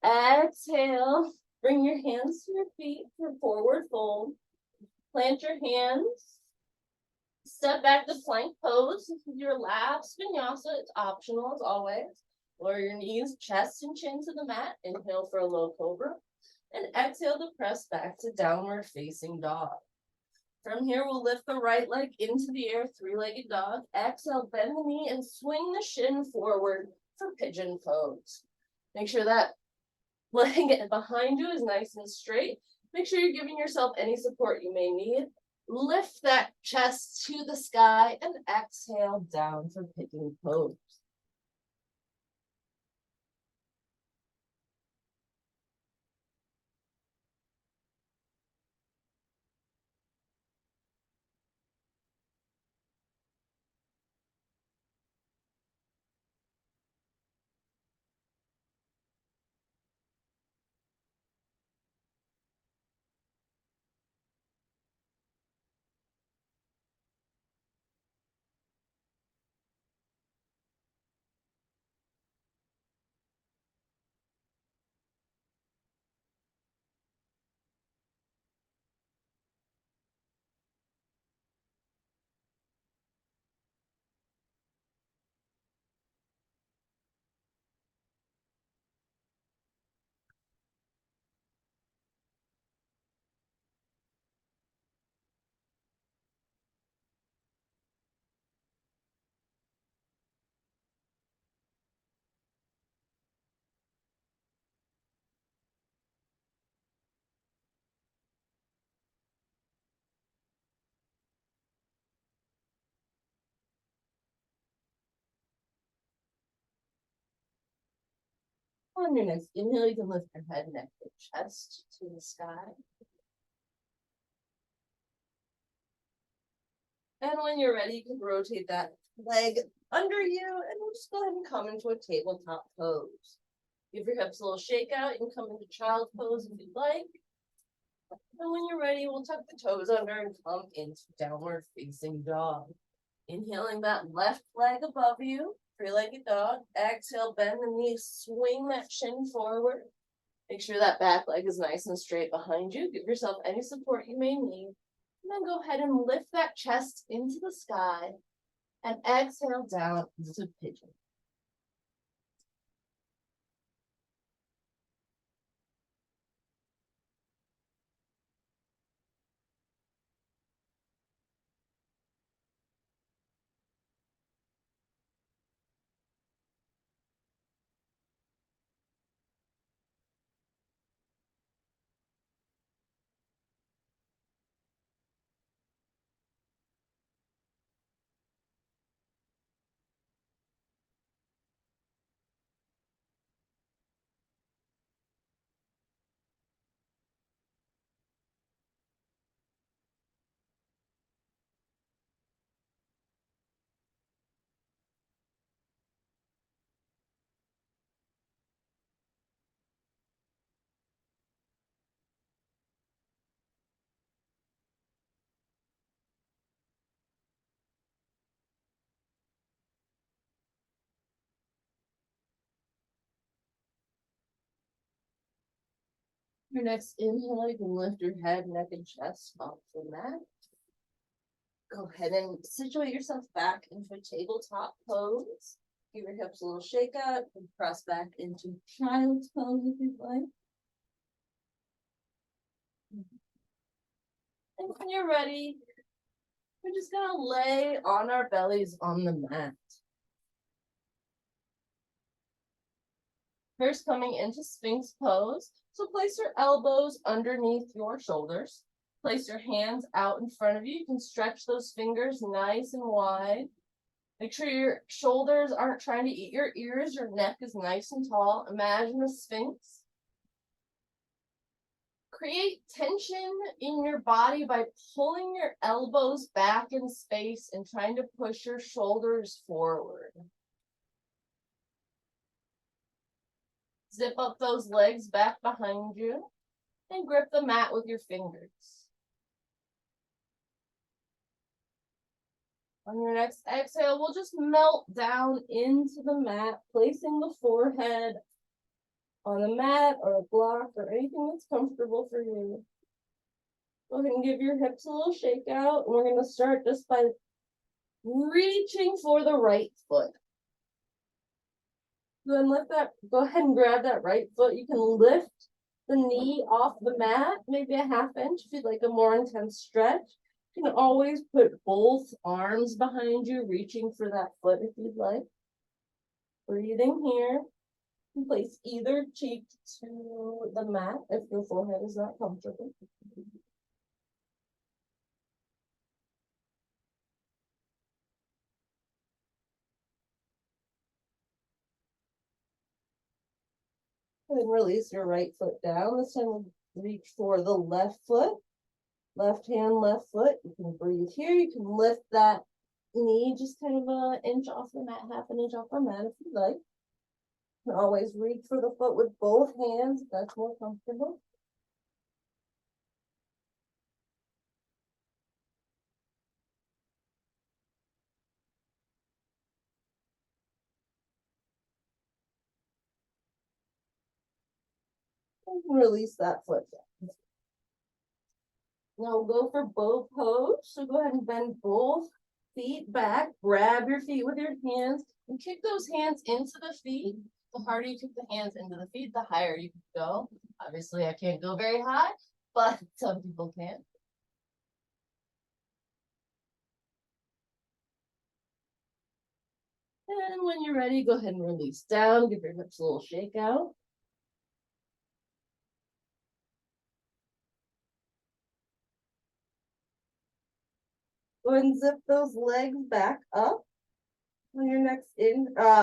Exhale, bring your hands to your feet for forward fold. Plant your hands. Step back to plank pose. This is your last vinyasa. It's optional as always. Lower your knees, chest and chin to the mat. Inhale for a low cobra. And exhale to press back to downward facing dog. From here, we'll lift the right leg into the air, three-legged dog. Exhale, bend the knee and swing the shin forward for pigeon pose. Make sure that leg behind you is nice and straight. Make sure you're giving yourself any support you may need. Lift that chest to the sky and exhale down for pigeon pose. On your next inhale, you can lift your head, neck, and chest to the sky. And when you're ready, you can rotate that leg under you, and we'll just go ahead and come into a tabletop pose. Give your hips a little shake out. You can come into child's pose if you'd like. And when you're ready, we'll tuck the toes under and come into downward facing dog. Inhaling that left leg above you, three-legged dog. Exhale, bend the knee, swing that shin forward. Make sure that back leg is nice and straight behind you. Give yourself any support you may need. And then go ahead and lift that chest into the sky and exhale down into pigeon. Your next inhale, you can lift your head, neck, and chest off the mat. Go ahead and situate yourself back into a tabletop pose. Give your hips a little shake out and press back into child's pose if you'd like. And when you're ready, we're just gonna lay on our bellies on the mat. First, coming into Sphinx pose. So place your elbows underneath your shoulders. Place your hands out in front of you. You can stretch those fingers nice and wide. Make sure your shoulders aren't trying to eat your ears. Your neck is nice and tall. Imagine a Sphinx. Create tension in your body by pulling your elbows back in space and trying to push your shoulders forward. Zip up those legs back behind you. And grip the mat with your fingers. On your next exhale, we'll just melt down into the mat, placing the forehead on a mat or a block or anything that's comfortable for you. Go ahead and give your hips a little shake out. And we're going to start just by reaching for the right foot. Then go ahead and grab that right foot. You can lift the knee off the mat, maybe a ½ inch if you'd like a more intense stretch. You can always put both arms behind you, reaching for that foot if you'd like. Breathing here. And place either cheek to the mat if your forehead is not comfortable. And release your right foot down. This time we'll reach for the left foot. Left hand, left foot. You can breathe here. You can lift that knee just kind of an inch off the mat, ½ inch off the mat if you'd like. You can always reach for the foot with both hands if that's more comfortable. And release that foot down. Now we'll go for bow pose. So go ahead and bend both feet back. Grab your feet with your hands and kick those hands into the feet. The harder you kick the hands into the feet, the higher you can go. Obviously, I can't go very high, but some people can. And when you're ready, go ahead and release down. Give your hips a little shake out. Go ahead and zip those legs back up. On your next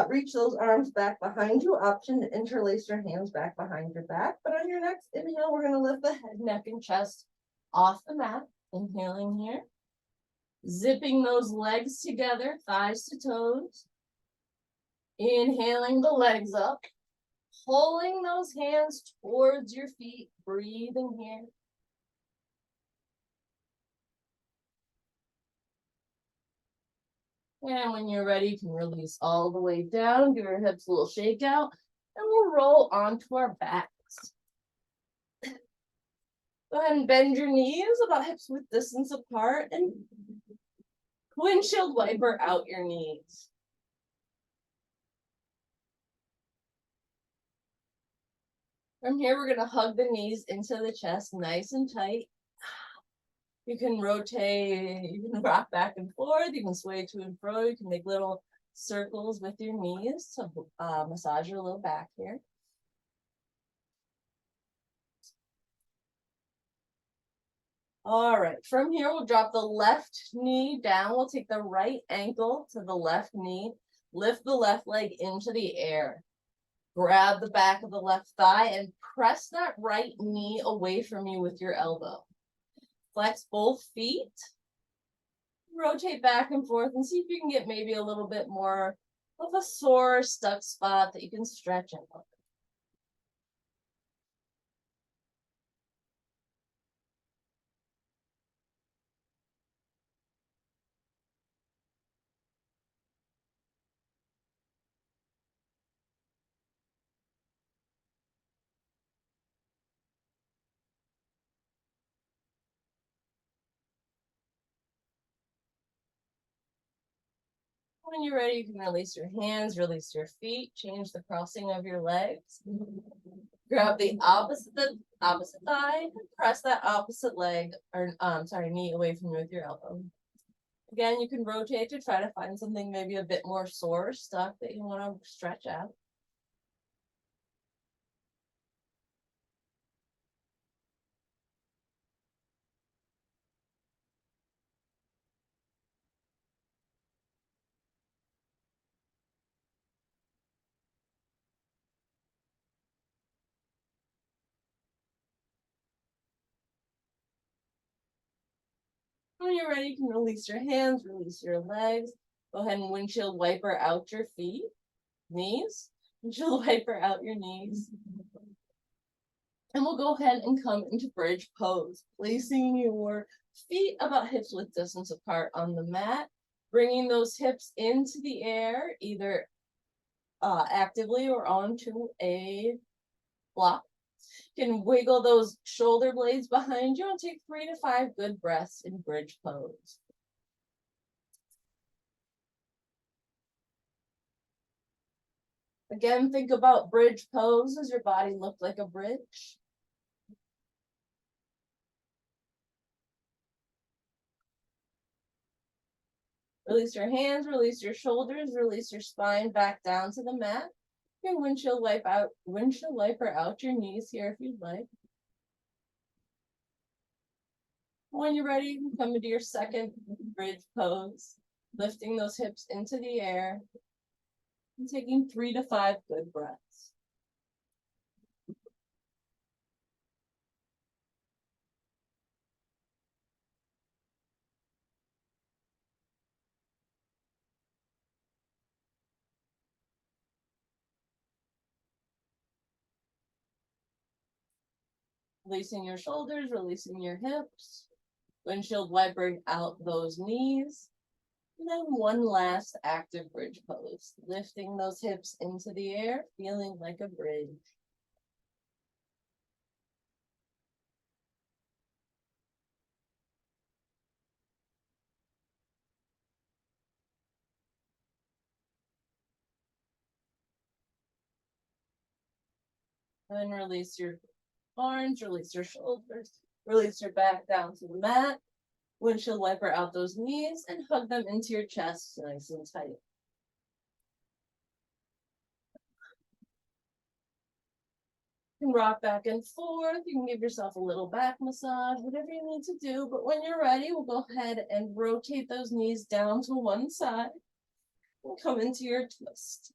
reach those arms back behind you. Option to interlace your hands back behind your back. But on your next inhale, we're going to lift the head, neck, and chest off the mat. Inhaling here. Zipping those legs together, thighs to toes. Inhaling the legs up. Pulling those hands towards your feet. Breathing here. And when you're ready, you can release all the way down, give your hips a little shake out, and we'll roll onto our backs. Go ahead and bend your knees about hips width distance apart and windshield wiper out your knees. From here, we're going to hug the knees into the chest nice and tight. You can rotate, you can rock back and forth, you can sway to and fro, you can make little circles with your knees to massage your low back here. All right, from here, we'll drop the left knee down. We'll take the right ankle to the left knee, lift the left leg into the air. Grab the back of the left thigh and press that right knee away from you with your elbow. Flex both feet. Rotate back and forth and see if you can get maybe a little bit more of a sore, stuck spot that you can stretch out. When you're ready, you can release your hands, release your feet, change the crossing of your legs. Grab the opposite thigh, press that opposite leg, or knee away from you with your elbow. Again, you can rotate to try to find something maybe a bit more sore, stuck that you want to stretch out. When you're ready, you can release your hands, release your legs. Go ahead and windshield wiper out your feet, knees. Windshield wiper out your knees. And we'll go ahead and come into bridge pose, placing your feet about hips width distance apart on the mat, bringing those hips into the air, either actively or onto a block. You can wiggle those shoulder blades behind you and take 3 to 5 good breaths in bridge pose. Again, think about bridge pose as your body looked like a bridge. Release your hands, release your shoulders, release your spine back down to the mat. You can windshield wiper out your knees here if you'd like. When you're ready, you can come into your second bridge pose, lifting those hips into the air and taking 3 to 5 good breaths. Releasing your shoulders, releasing your hips, windshield wipering out those knees. And then one last active bridge pose, lifting those hips into the air, feeling like a bridge. And then release your arms, release your shoulders, release your back down to the mat. Windshield wiper out those knees and hug them into your chest nice and tight. You can rock back and forth. You can give yourself a little back massage, whatever you need to do. But when you're ready, we'll go ahead and rotate those knees down to one side and come into your twist.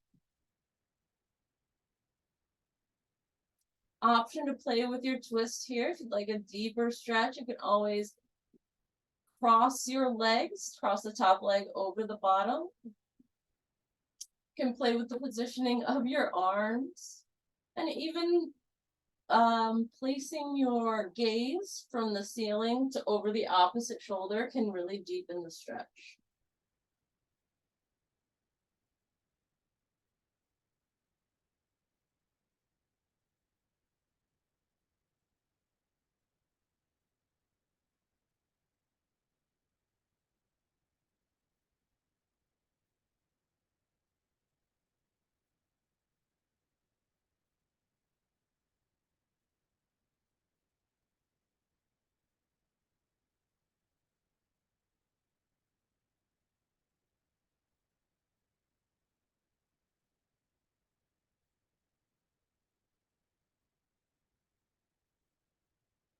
Option to play with your twist here. If you'd like a deeper stretch, you can always cross your legs, cross the top leg over the bottom. You can play with the positioning of your arms and even placing your gaze from the ceiling to over the opposite shoulder can really deepen the stretch.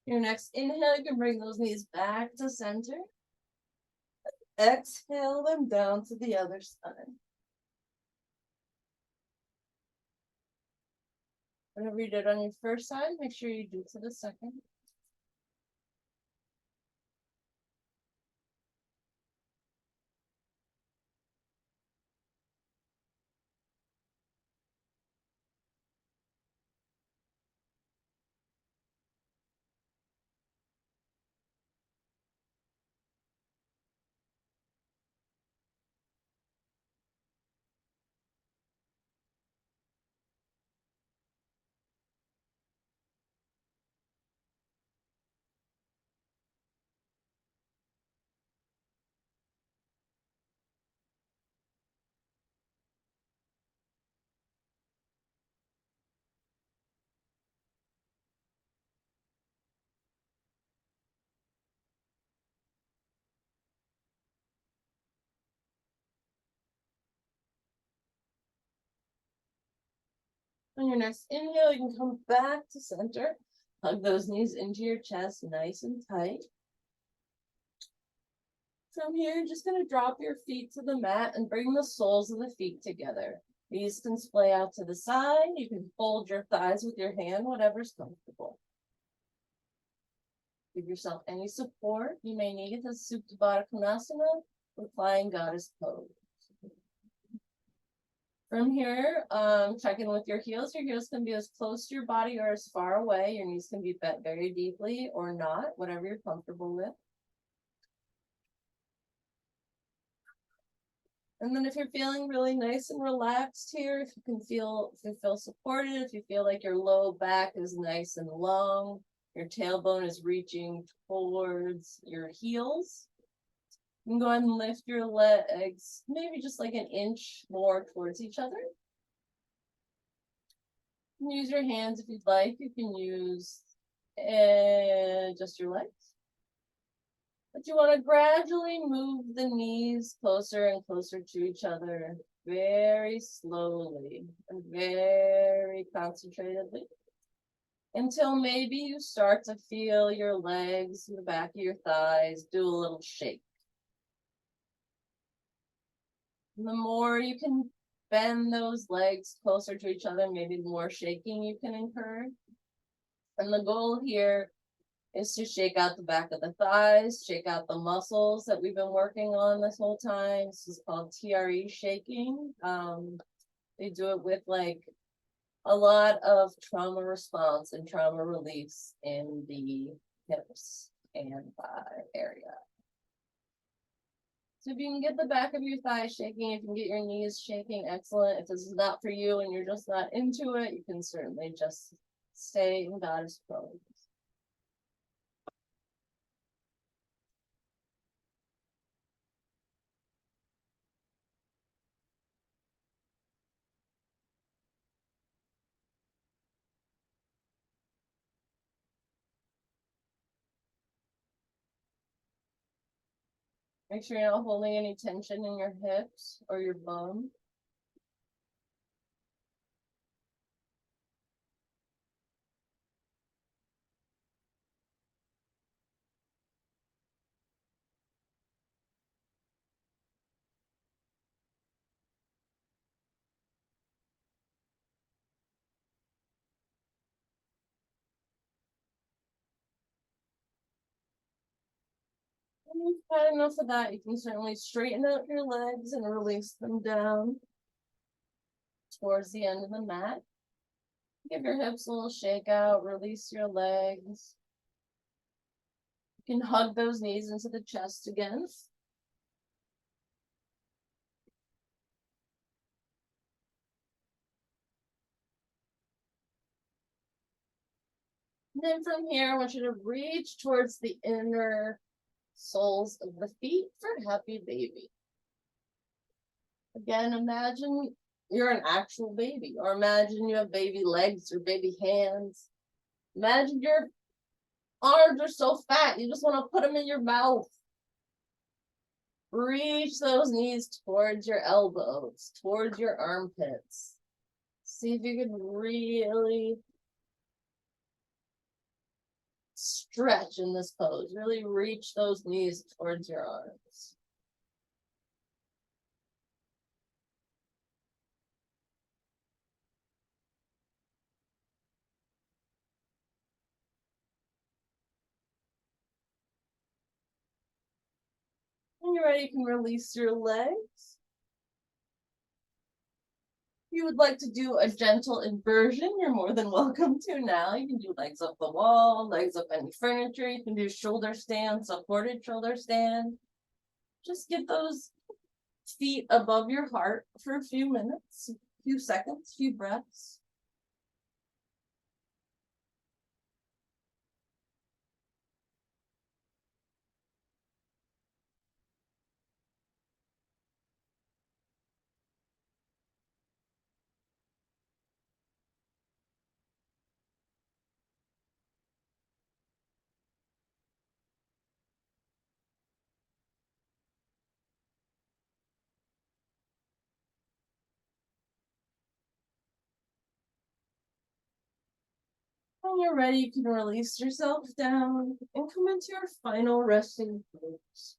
Your next inhale, you can bring those knees back to center. Exhale them down to the other side. Whenever you did on your first side, make sure you do it to the second. On your next inhale, you can come back to center. Hug those knees into your chest, nice and tight. From here, you're just going to drop your feet to the mat and bring the soles of the feet together. Knees can splay out to the side. You can fold your thighs with your hand, whatever's comfortable. Give yourself any support you may need to Supta Baddha Konasana or Flying Goddess pose. From here, check in with your heels. Your heels can be as close to your body or as far away. Your knees can be bent very deeply or not, whatever you're comfortable with. And then if you're feeling really nice and relaxed here, if you feel supported, if you feel like your low back is nice and long, your tailbone is reaching towards your heels, you can go ahead and lift your legs, maybe just like an inch more towards each other. You can use your hands if you'd like. You can use just your legs. But you want to gradually move the knees closer and closer to each other, very slowly and very concentratedly, until maybe you start to feel your legs, the back of your thighs do a little shake. And the more you can bend those legs closer to each other, maybe the more shaking you can incur. And the goal here is to shake out the back of the thighs, shake out the muscles that we've been working on this whole time. This is called TRE shaking. They do it with like a lot of trauma response and trauma release in the hips and thigh area. So if you can get the back of your thighs shaking, if you can get your knees shaking, excellent. If this is not for you and you're just not into it, you can certainly just stay in goddess pose. Make sure you're not holding any tension in your hips or your bum. When you've had enough of that, you can certainly straighten out your legs and release them down towards the end of the mat. Give your hips a little shake out, release your legs. You can hug those knees into the chest again. And then from here, I want you to reach towards the inner soles of the feet for happy baby. Again, imagine you're an actual baby, or imagine you have baby legs or baby hands. Imagine your arms are so fat, you just want to put them in your mouth. Reach those knees towards your elbows, towards your armpits. See if you can really stretch in this pose. Really reach those knees towards your arms. When you're ready, you can release your legs. If you would like to do a gentle inversion, you're more than welcome to now. You can do legs up the wall, legs up any furniture. You can do shoulder stand, supported shoulder stand. Just get those feet above your heart for a few minutes, a few seconds, few breaths. When you're ready, you can release yourself down and come into your final resting pose.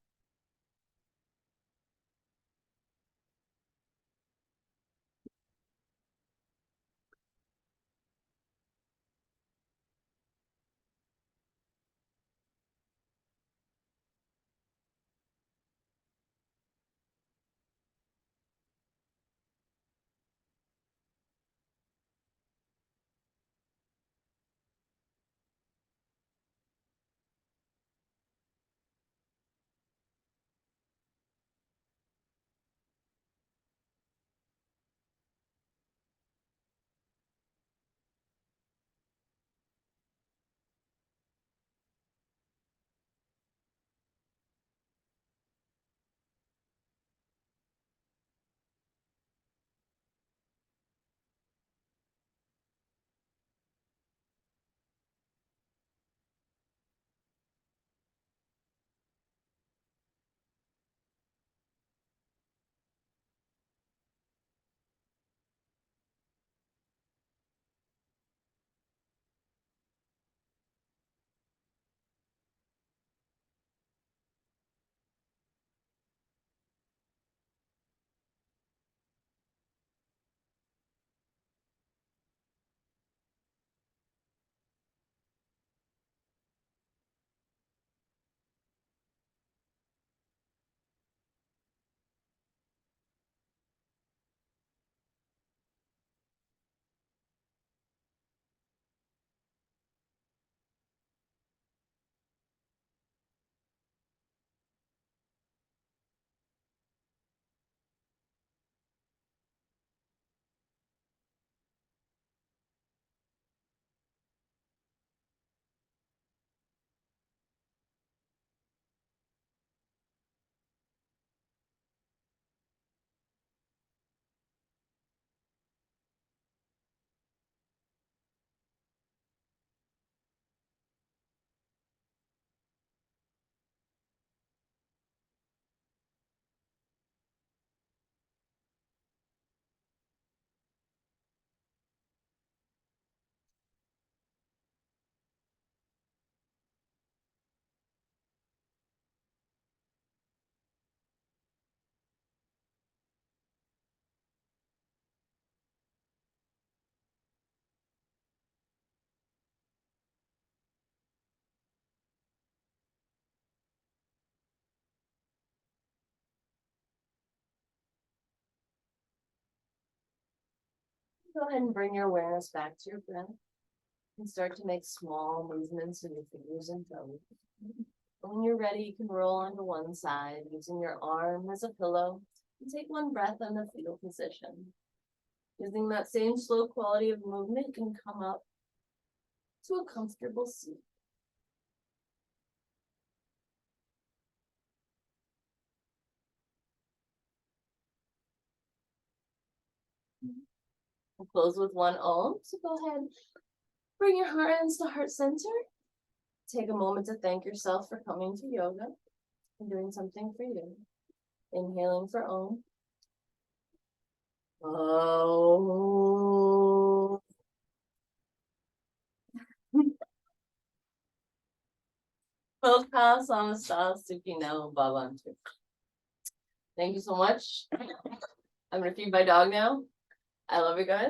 Go ahead and bring your awareness back to your breath and start to make small movements in your fingers and toes. When you're ready, you can roll onto one side using your arm as a pillow and take one breath in the fetal position. Using that same slow quality of movement, you can come up to a comfortable seat. We'll close with one Om. So go ahead, bring your hands to heart center. Take a moment to thank yourself for coming to yoga and doing something for you. Inhaling for Om. Oh. Thank you so much. I'm gonna feed my dog now. I love you guys.